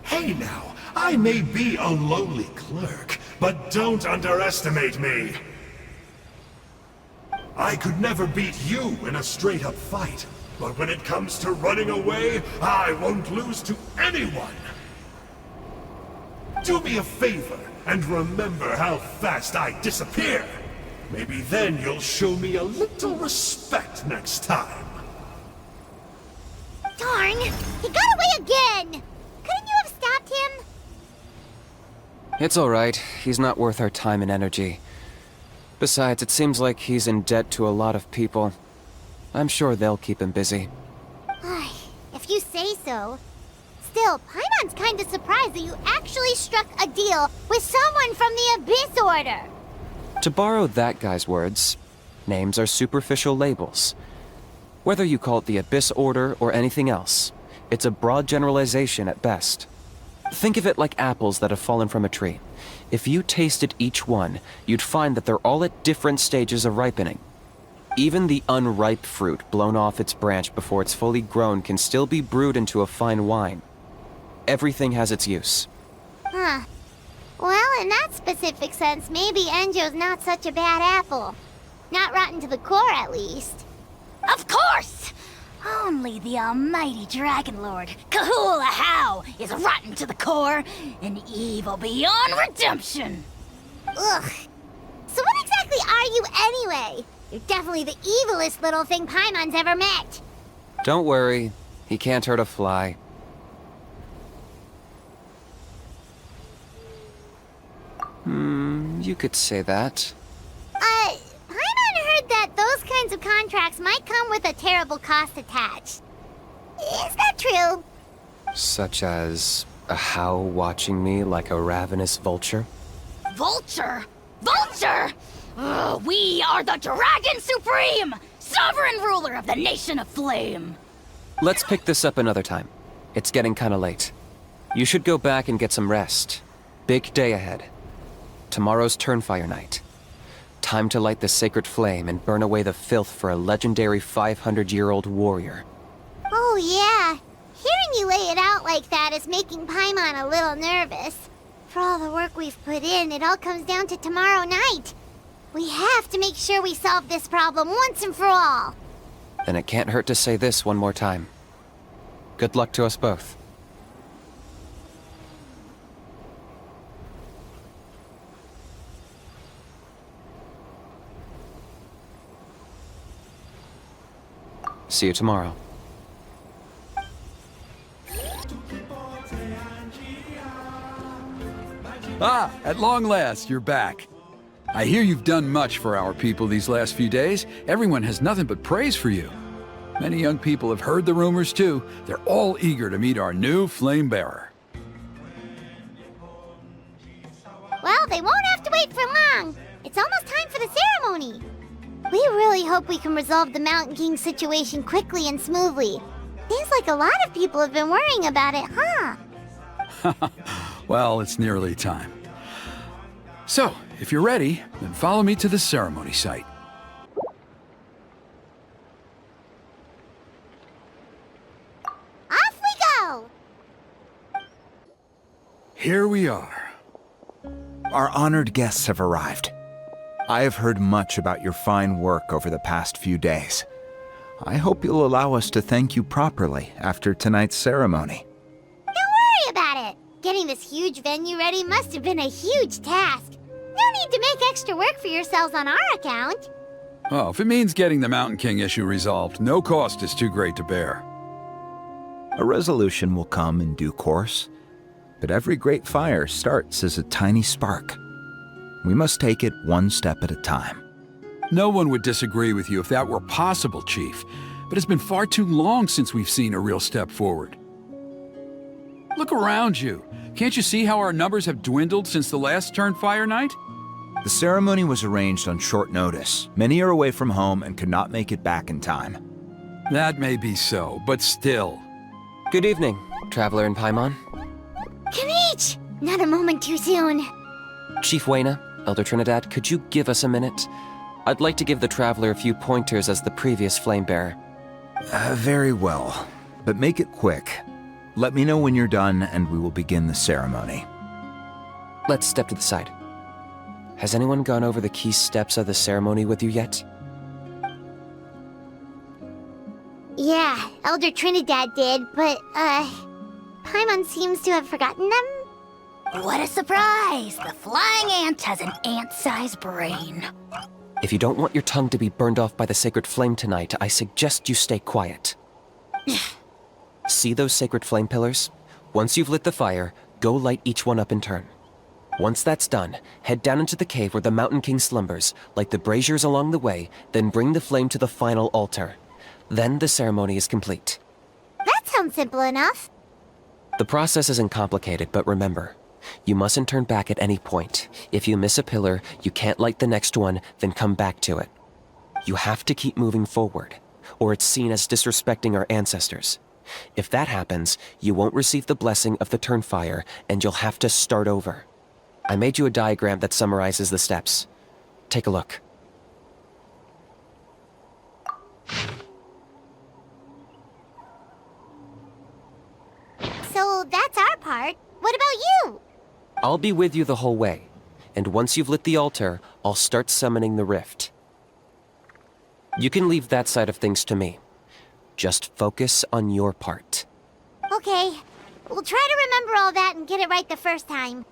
S5: Hey now, I may be a lowly clerk, but don't underestimate me. I could never beat you in a straight-up fight, but when it comes to running away, I won't lose to anyone. Do me a favor and remember how fast I disappear. Maybe then you'll show me a little respect next time.
S3: Darn! He got away again! Couldn't you have stopped him?
S7: It's alright. He's not worth our time and energy. Besides, it seems like he's in debt to a lot of people. I'm sure they'll keep him busy.
S3: If you say so. Still, Paimon's kinda surprised that you actually struck a deal with someone from the Abyss Order.
S7: To borrow that guy's words, names are superficial labels. Whether you call it the Abyss Order or anything else, it's a broad generalization at best. Think of it like apples that have fallen from a tree. If you tasted each one, you'd find that they're all at different stages of ripening. Even the unripe fruit blown off its branch before it's fully grown can still be brewed into a fine wine. Everything has its use.
S3: Huh. Well, in that specific sense, maybe Enjo's not such a bad apple. Not rotten to the core, at least.
S4: Of course! Only the almighty Dragon Lord, Kahul Ahau, is rotten to the core and evil beyond redemption.
S3: Ugh. So what exactly are you anyway? You're definitely the evilest little thing Paimon's ever met.
S7: Don't worry, he can't hurt a fly. You could say that.
S3: Paimon heard that those kinds of contracts might come with a terrible cost attached. Is that true?
S7: Such as a Ahau watching me like a ravenous vulture?
S4: Vulture? Vulture! We are the Dragon Supreme, sovereign ruler of the Nation of Flame.
S7: Let's pick this up another time. It's getting kinda late. You should go back and get some rest. Big day ahead. Tomorrow's Turnfire night. Time to light the sacred flame and burn away the filth for a legendary 500-year-old warrior.
S3: Oh yeah. Hearing you lay it out like that is making Paimon a little nervous. For all the work we've put in, it all comes down to tomorrow night. We have to make sure we solve this problem once and for all.
S7: Then it can't hurt to say this one more time. Good luck to us both. See you tomorrow.
S6: Ah, at long last, you're back. I hear you've done much for our people these last few days. Everyone has nothing but praise for you. Many young people have heard the rumors too. They're all eager to meet our new flame bearer.
S3: Well, they won't have to wait for long. It's almost time for the ceremony. We really hope we can resolve the Mountain King situation quickly and smoothly. Seems like a lot of people have been worrying about it, huh?
S6: Well, it's nearly time. So, if you're ready, then follow me to the ceremony site.
S3: Off we go!
S6: Here we are.
S8: Our honored guests have arrived. I have heard much about your fine work over the past few days. I hope you'll allow us to thank you properly after tonight's ceremony.
S3: Don't worry about it. Getting this huge venue ready must have been a huge task. No need to make extra work for yourselves on our account.
S6: Oh, if it means getting the Mountain King issue resolved, no cost is too great to bear.
S8: A resolution will come in due course, but every great fire starts as a tiny spark. We must take it one step at a time.
S6: No one would disagree with you if that were possible, Chief, but it's been far too long since we've seen a real step forward. Look around you. Can't you see how our numbers have dwindled since the last Turnfire night?
S8: The ceremony was arranged on short notice. Many are away from home and could not make it back in time.
S6: That may be so, but still.
S7: Good evening, Traveler and Paimon.
S3: Kanich! Not a moment too soon.
S7: Chief Wayna, Elder Trinidad, could you give us a minute? I'd like to give the traveler a few pointers as the previous flame bearer.
S8: Very well. But make it quick. Let me know when you're done, and we will begin the ceremony.
S7: Let's step to the side. Has anyone gone over the key steps of the ceremony with you yet?
S3: Yeah, Elder Trinidad did, but, Paimon seems to have forgotten them?
S4: What a surprise! The flying ant has an ant-sized brain.
S7: If you don't want your tongue to be burned off by the sacred flame tonight, I suggest you stay quiet. See those sacred flame pillars? Once you've lit the fire, go light each one up in turn. Once that's done, head down into the cave where the Mountain King slumbers, light the braziers along the way, then bring the flame to the final altar. Then the ceremony is complete.
S3: That sounds simple enough.
S7: The process isn't complicated, but remember, you mustn't turn back at any point. If you miss a pillar, you can't light the next one, then come back to it. You have to keep moving forward, or it's seen as disrespecting our ancestors. If that happens, you won't receive the blessing of the Turnfire, and you'll have to start over. I made you a diagram that summarizes the steps. Take a look.
S3: So that's our part. What about you?
S7: I'll be with you the whole way, and once you've lit the altar, I'll start summoning the rift. You can leave that side of things to me. Just focus on your part.
S3: Okay. We'll try to remember all that and get it right the first time.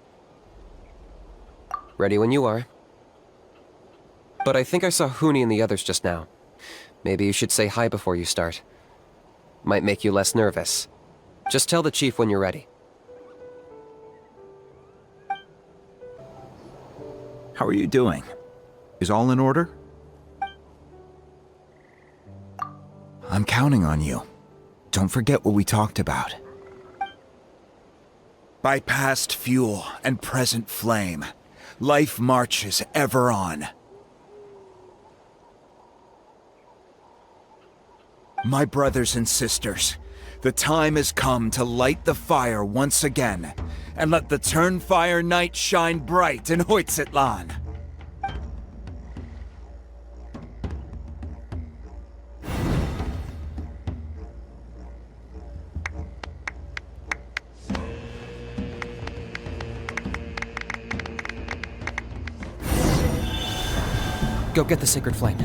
S7: Ready when you are. But I think I saw Huni and the others just now. Maybe you should say hi before you start. Might make you less nervous. Just tell the chief when you're ready.
S8: How are you doing? Is all in order? I'm counting on you. Don't forget what we talked about. By past fuel and present flame, life marches ever on. My brothers and sisters, the time has come to light the fire once again, and let the Turnfire night shine bright in Hoytzitlan.
S7: Go get the sacred flame.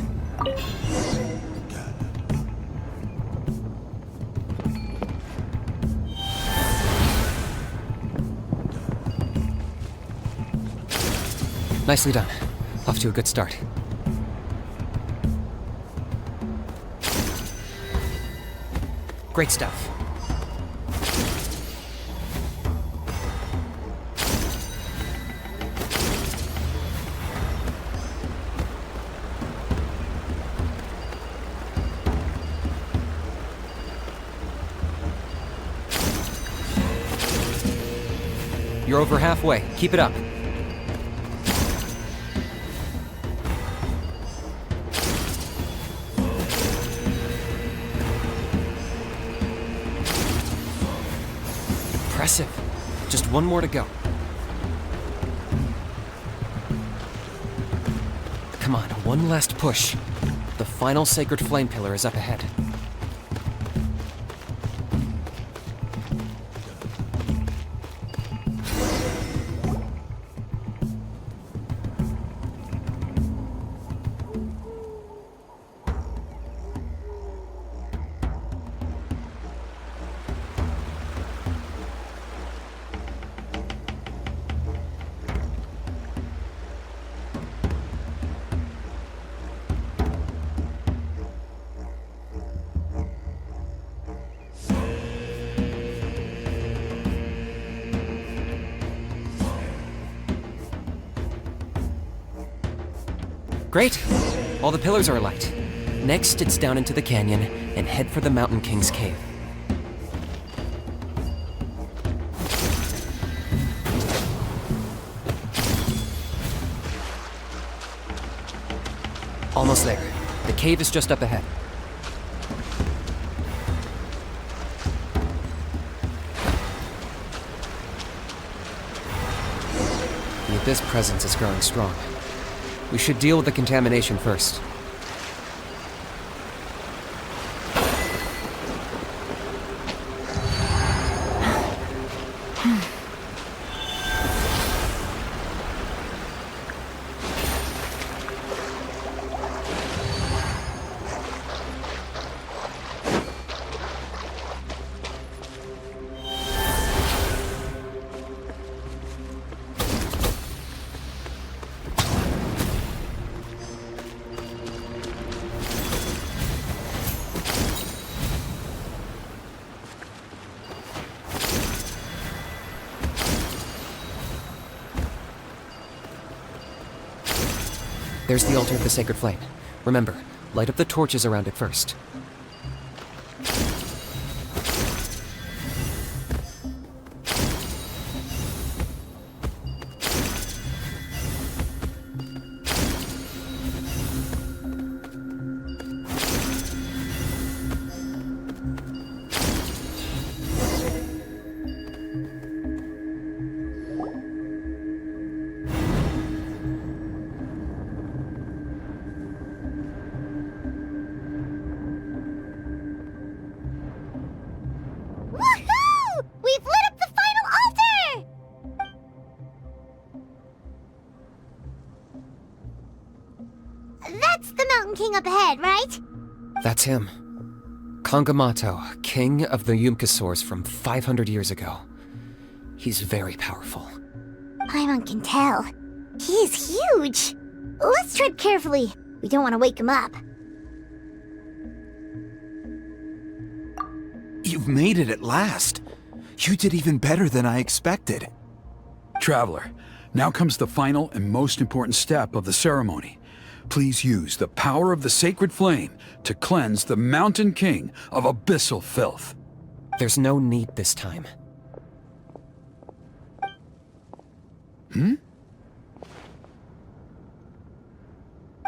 S7: Nicely done. Off to a good start. Great stuff. You're over halfway. Keep it up. Impressive. Just one more to go. Come on, one last push. The final sacred flame pillar is up ahead. Great! All the pillars are alight. Next, it's down into the canyon and head for the Mountain King's cave. Almost there. The cave is just up ahead. The Abyss presence is growing strong. We should deal with the contamination first. There's the altar of the sacred flame. Remember, light up the torches around it first.
S3: Woohoo! We've lit up the final altar! That's the Mountain King up ahead, right?
S7: That's him. Kangamato, king of the Yumkasaurs from 500 years ago. He's very powerful.
S3: Paimon can tell. He is huge. Let's tread carefully. We don't want to wake him up.
S8: You've made it at last. You did even better than I expected.
S6: Traveler, now comes the final and most important step of the ceremony. Please use the power of the sacred flame to cleanse the Mountain King of abyssal filth.
S7: There's no need this time.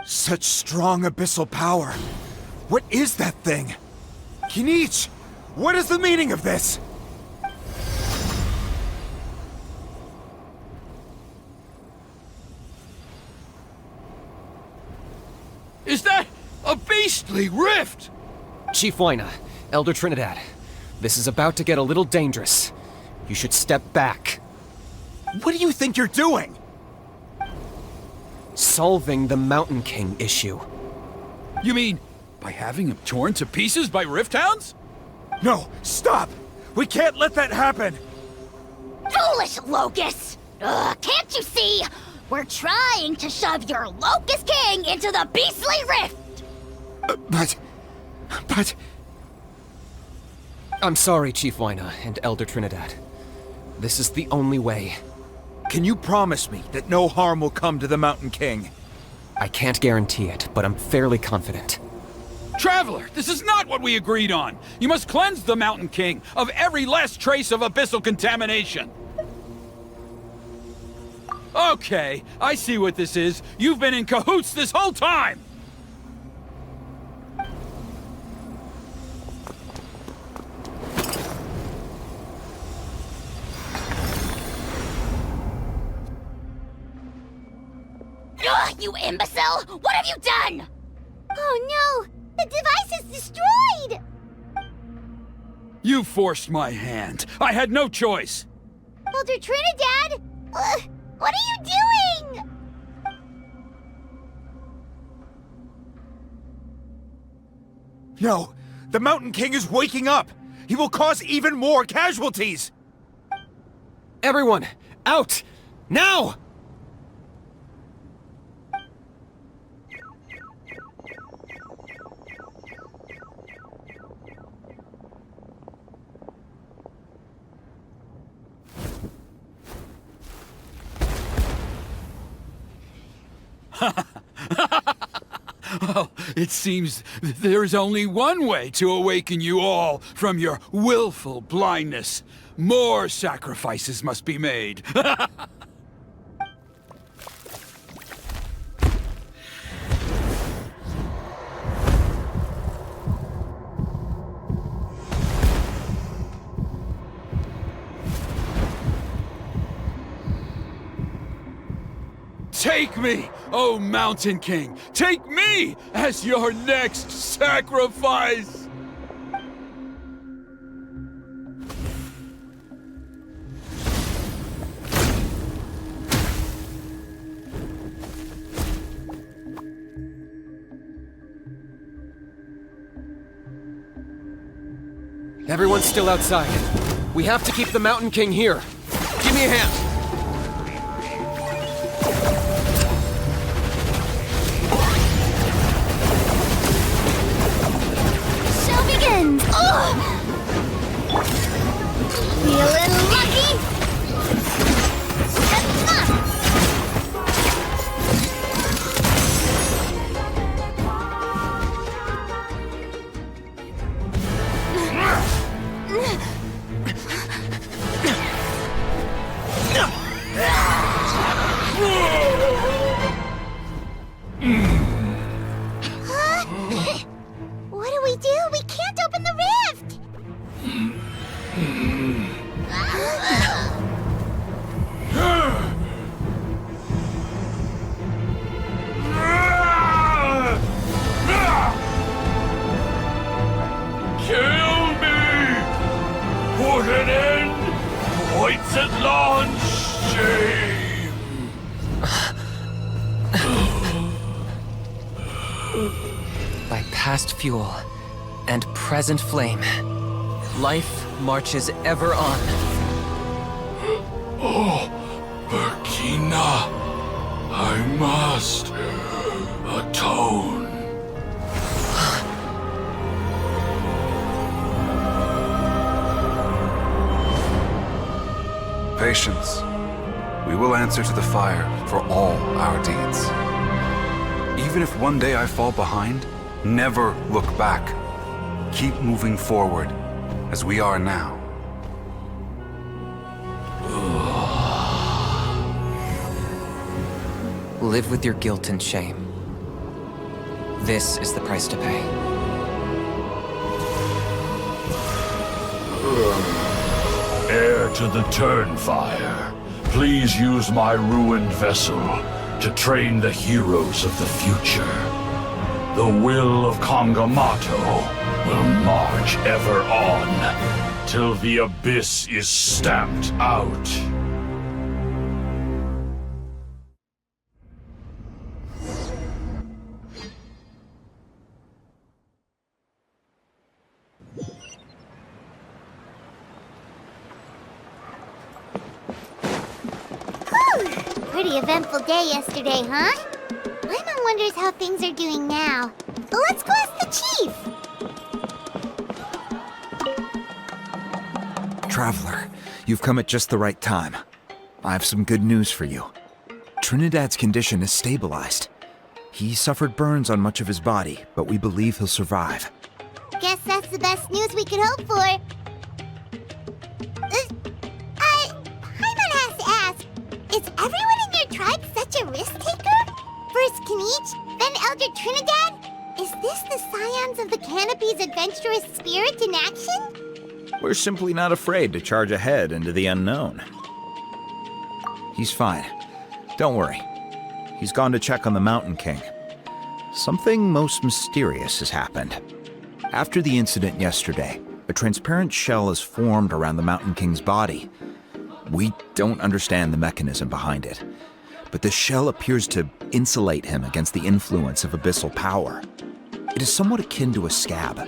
S8: Such strong abyssal power. What is that thing? Kinich, what is the meaning of this?
S6: Is that a beastly rift?
S7: Chief Waina, Elder Trinidad, this is about to get a little dangerous. You should step back.
S8: What do you think you're doing?
S7: Solving the Mountain King issue.
S6: You mean by having him torn to pieces by rift hounds?
S8: No, stop! We can't let that happen!
S4: Foolish Locust! Can't you see? We're trying to shove your Locust King into the beastly rift!
S8: But...
S7: I'm sorry, Chief Waina and Elder Trinidad. This is the only way.
S8: Can you promise me that no harm will come to the Mountain King?
S7: I can't guarantee it, but I'm fairly confident.
S6: Traveler, this is not what we agreed on. You must cleanse the Mountain King of every last trace of abyssal contamination. Okay, I see what this is. You've been in cahoots this whole time!
S4: Ugh, you imbecile! What have you done?
S3: Oh no! The device is destroyed!
S6: You forced my hand. I had no choice.
S3: Elder Trinidad! What are you doing?
S8: No! The Mountain King is waking up! He will cause even more casualties!
S7: Everyone, out! Now!
S6: Well, it seems there's only one way to awaken you all from your willful blindness. More sacrifices must be made. Take me, oh Mountain King! Take me as your next sacrifice!
S7: Everyone's still outside. We have to keep the Mountain King here. Give me a hand.
S3: Show begins! Feeling lucky? What do we do? We can't open the rift!
S10: Kill me! Put an end to White's shame!
S7: By past fuel and present flame, life marches ever on.
S10: Oh, Burkina, I must atone.
S12: Patience. We will answer to the fire for all our deeds. Even if one day I fall behind, never look back. Keep moving forward, as we are now.
S7: Live with your guilt and shame. This is the price to pay.
S10: Heir to the Turnfire, please use my ruined vessel to train the heroes of the future. The will of Kangamato will march ever on, till the abyss is stamped out.
S3: Pretty eventful day yesterday, huh? Paimon wonders how things are doing now. Let's go ask the chief!
S8: Traveler, you've come at just the right time. I have some good news for you. Trinidad's condition is stabilized. He suffered burns on much of his body, but we believe he'll survive.
S3: Guess that's the best news we could hope for. Paimon has to ask, is everyone in your tribe such a risk-taker? First Kinich, then Elder Trinidad? Is this the Scions of the Canopy's adventurous spirit in action?
S8: We're simply not afraid to charge ahead into the unknown. He's fine. Don't worry. He's gone to check on the Mountain King. Something most mysterious has happened. After the incident yesterday, a transparent shell has formed around the Mountain King's body. We don't understand the mechanism behind it, but the shell appears to insulate him against the influence of abyssal power. It is somewhat akin to a scab,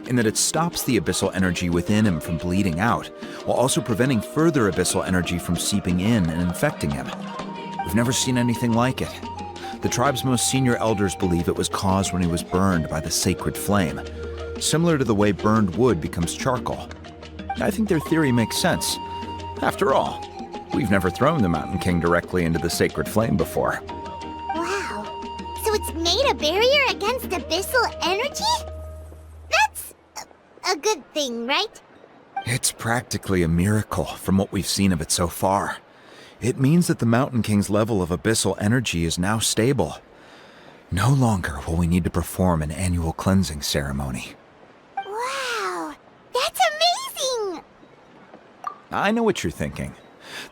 S8: in that it stops the abyssal energy within him from bleeding out, while also preventing further abyssal energy from seeping in and infecting him. We've never seen anything like it. The tribe's most senior elders believe it was caused when he was burned by the sacred flame, similar to the way burned wood becomes charcoal. I think their theory makes sense. After all, we've never thrown the Mountain King directly into the sacred flame before.
S3: Wow. So it's made a barrier against abyssal energy? That's a good thing, right?
S8: It's practically a miracle from what we've seen of it so far. It means that the Mountain King's level of abyssal energy is now stable. No longer will we need to perform an annual cleansing ceremony.
S3: Wow, that's amazing!
S8: I know what you're thinking.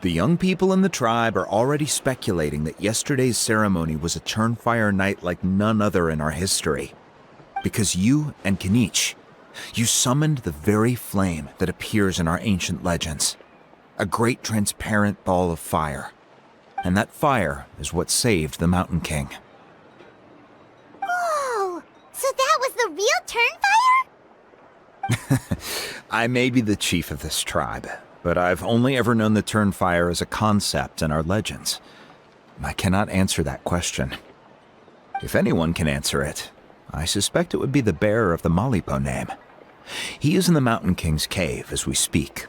S8: The young people in the tribe are already speculating that yesterday's ceremony was a Turnfire night like none other in our history. Because you and Kinich, you summoned the very flame that appears in our ancient legends. A great transparent ball of fire. And that fire is what saved the Mountain King.
S3: Whoa! So that was the real Turnfire?
S8: I may be the chief of this tribe, but I've only ever known the Turnfire as a concept in our legends. I cannot answer that question. If anyone can answer it, I suspect it would be the bearer of the Malipo name. He is in the Mountain King's cave as we speak.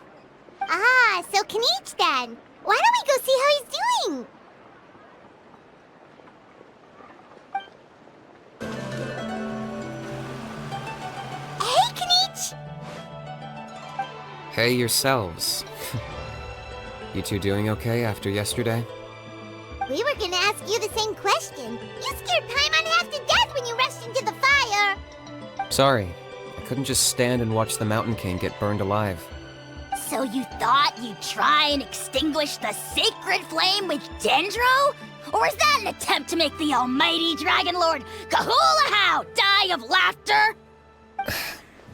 S3: Ah, so Kinich then. Why don't we go see how he's doing? Hey, Kinich!
S7: Hey yourselves. You two doing okay after yesterday?
S3: We were gonna ask you the same question. You scared Paimon half to death when you rushed into the fire.
S7: Sorry, I couldn't just stand and watch the Mountain King get burned alive.
S4: So you thought you'd try and extinguish the sacred flame with Dendro? Or is that an attempt to make the almighty Dragon Lord Kahul Ahau die of laughter?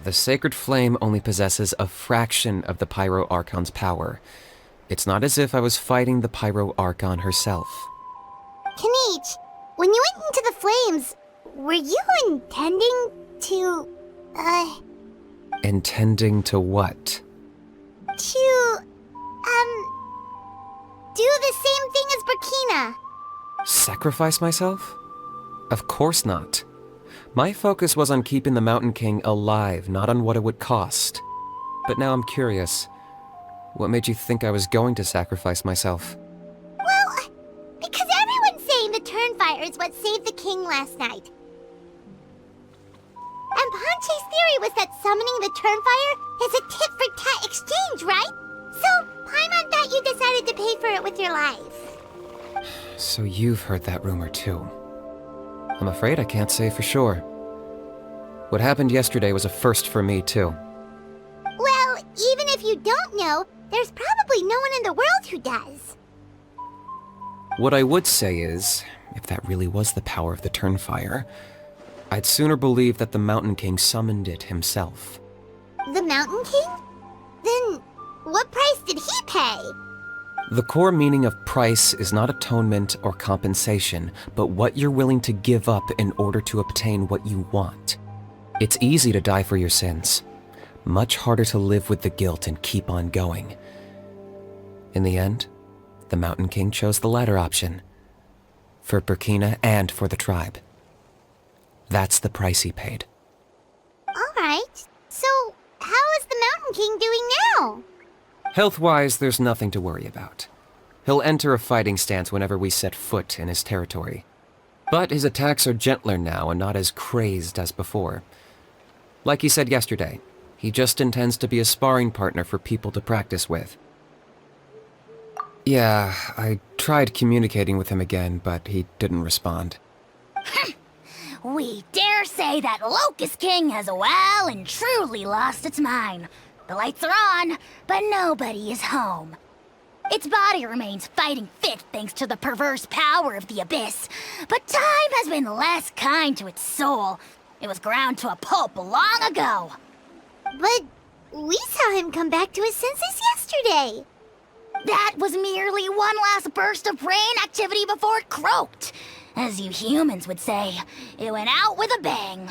S7: The sacred flame only possesses a fraction of the Pyro Archon's power. It's not as if I was fighting the Pyro Archon herself.
S3: Kinich, when you went into the flames, were you intending to,
S7: Intending to what?
S3: do the same thing as Burkina?
S7: Sacrifice myself? Of course not. My focus was on keeping the Mountain King alive, not on what it would cost. But now I'm curious. What made you think I was going to sacrifice myself?
S3: Well, because everyone's saying the Turnfire is what saved the king last night. And Ponche's theory was that summoning the Turnfire is a tit-for-tat exchange, right? So, Paimon thought you decided to pay for it with your life.
S7: So you've heard that rumor too. I'm afraid I can't say for sure. What happened yesterday was a first for me too.
S3: Well, even if you don't know, there's probably no one in the world who does.
S7: What I would say is, if that really was the power of the Turnfire, I'd sooner believe that the Mountain King summoned it himself.
S3: The Mountain King? Then, what price did he pay?
S7: The core meaning of price is not atonement or compensation, but what you're willing to give up in order to obtain what you want. It's easy to die for your sins. Much harder to live with the guilt and keep on going. In the end, the Mountain King chose the latter option. For Burkina and for the tribe. That's the price he paid.
S3: Alright, so how is the Mountain King doing now?
S7: Health-wise, there's nothing to worry about. He'll enter a fighting stance whenever we set foot in his territory. But his attacks are gentler now and not as crazed as before. Like he said yesterday, he just intends to be a sparring partner for people to practice with. Yeah, I tried communicating with him again, but he didn't respond.
S4: We dare say that Locust King has well and truly lost its mind. The lights are on, but nobody is home. Its body remains fighting fit thanks to the perverse power of the Abyss, but time has been less kind to its soul. It was ground to a pulp long ago.
S3: But we saw him come back to his senses yesterday.
S4: That was merely one last burst of brain activity before it croaked. As you humans would say, it went out with a bang.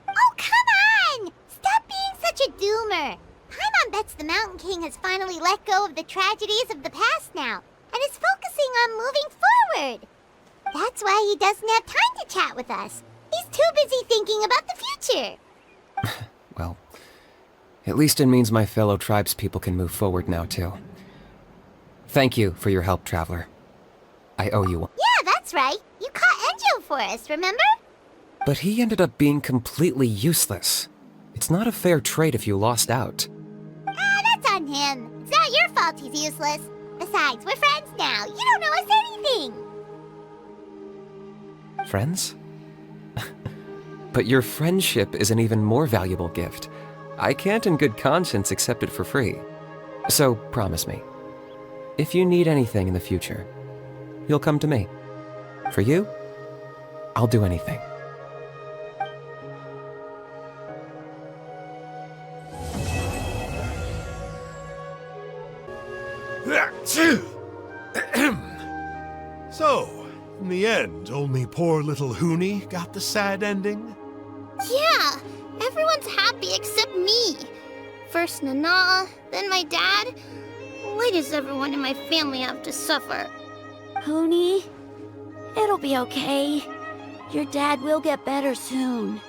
S3: Oh, come on! Stop being such a doomer. Paimon bets the Mountain King has finally let go of the tragedies of the past now, and is focusing on moving forward. That's why he doesn't have time to chat with us. He's too busy thinking about the future.
S7: Well, at least it means my fellow tribespeople can move forward now, too. Thank you for your help, Traveler. I owe you one.
S3: Yeah, that's right. You caught Enjo for us, remember?
S7: But he ended up being completely useless. It's not a fair trade if you lost out.
S3: That's on him. It's not your fault he's useless. Besides, we're friends now. You don't owe us anything.
S7: Friends? But your friendship is an even more valuable gift. I can't in good conscience accept it for free. So, promise me. If you need anything in the future, you'll come to me. For you, I'll do anything.
S5: So, in the end, only poor little Hoonie got the sad ending?
S1: Yeah, everyone's happy except me. First Nana, then my dad. Why does everyone in my family have to suffer?
S2: Hoonie, it'll be okay. Your dad will get better soon.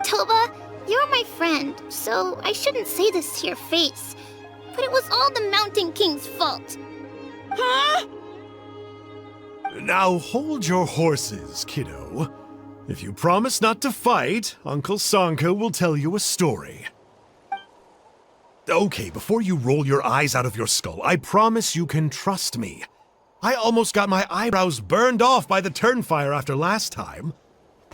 S1: Toba, you're my friend, so I shouldn't say this to your face. But it was all the Mountain King's fault.
S2: Huh?
S5: Now hold your horses, kiddo. If you promise not to fight, Uncle Sanka will tell you a story. Okay, before you roll your eyes out of your skull, I promise you can trust me. I almost got my eyebrows burned off by the turnfire after last time.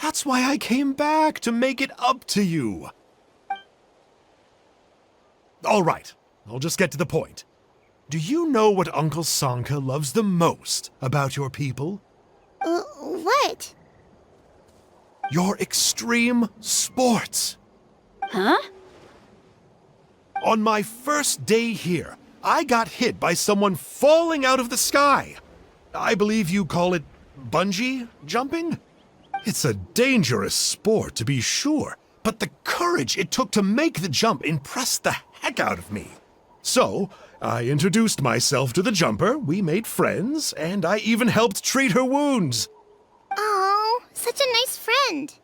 S5: That's why I came back, to make it up to you. All right, I'll just get to the point. Do you know what Uncle Sanka loves the most about your people?
S1: What?
S5: Your extreme sports.
S2: Huh?
S5: On my first day here, I got hit by someone falling out of the sky. I believe you call it bungee jumping? It's a dangerous sport, to be sure, but the courage it took to make the jump impressed the heck out of me. So, I introduced myself to the jumper, we made friends, and I even helped treat her wounds.
S1: Oh, such a nice friend.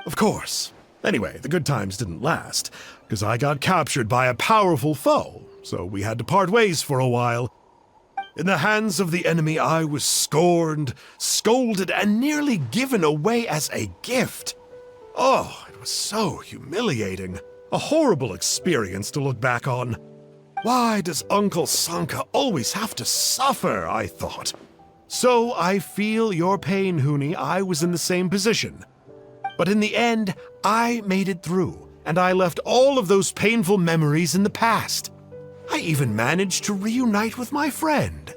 S5: Of course. Anyway, the good times didn't last, because I got captured by a powerful foe, so we had to part ways for a while. In the hands of the enemy, I was scorned, scolded, and nearly given away as a gift. Oh, it was so humiliating. A horrible experience to look back on. Why does Uncle Sanka always have to suffer, I thought. So I feel your pain, Hoonie. I was in the same position. But in the end, I made it through, and I left all of those painful memories in the past. I even managed to reunite with my friend.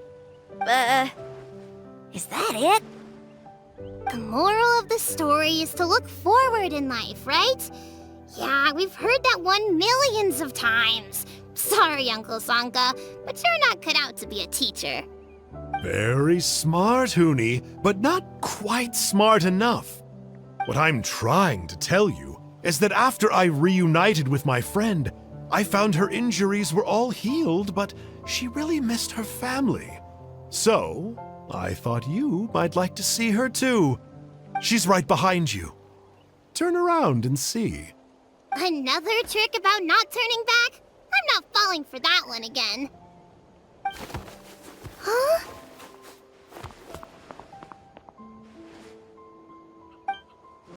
S2: Is that it?
S1: The moral of the story is to look forward in life, right? Yeah, we've heard that one millions of times. Sorry, Uncle Sanka, but you're not cut out to be a teacher.
S5: Very smart, Hoonie, but not quite smart enough. What I'm trying to tell you is that after I reunited with my friend, I found her injuries were all healed, but she really missed her family. So, I thought you might like to see her too. She's right behind you. Turn around and see.
S1: Another trick about not turning back? I'm not falling for that one again. Huh?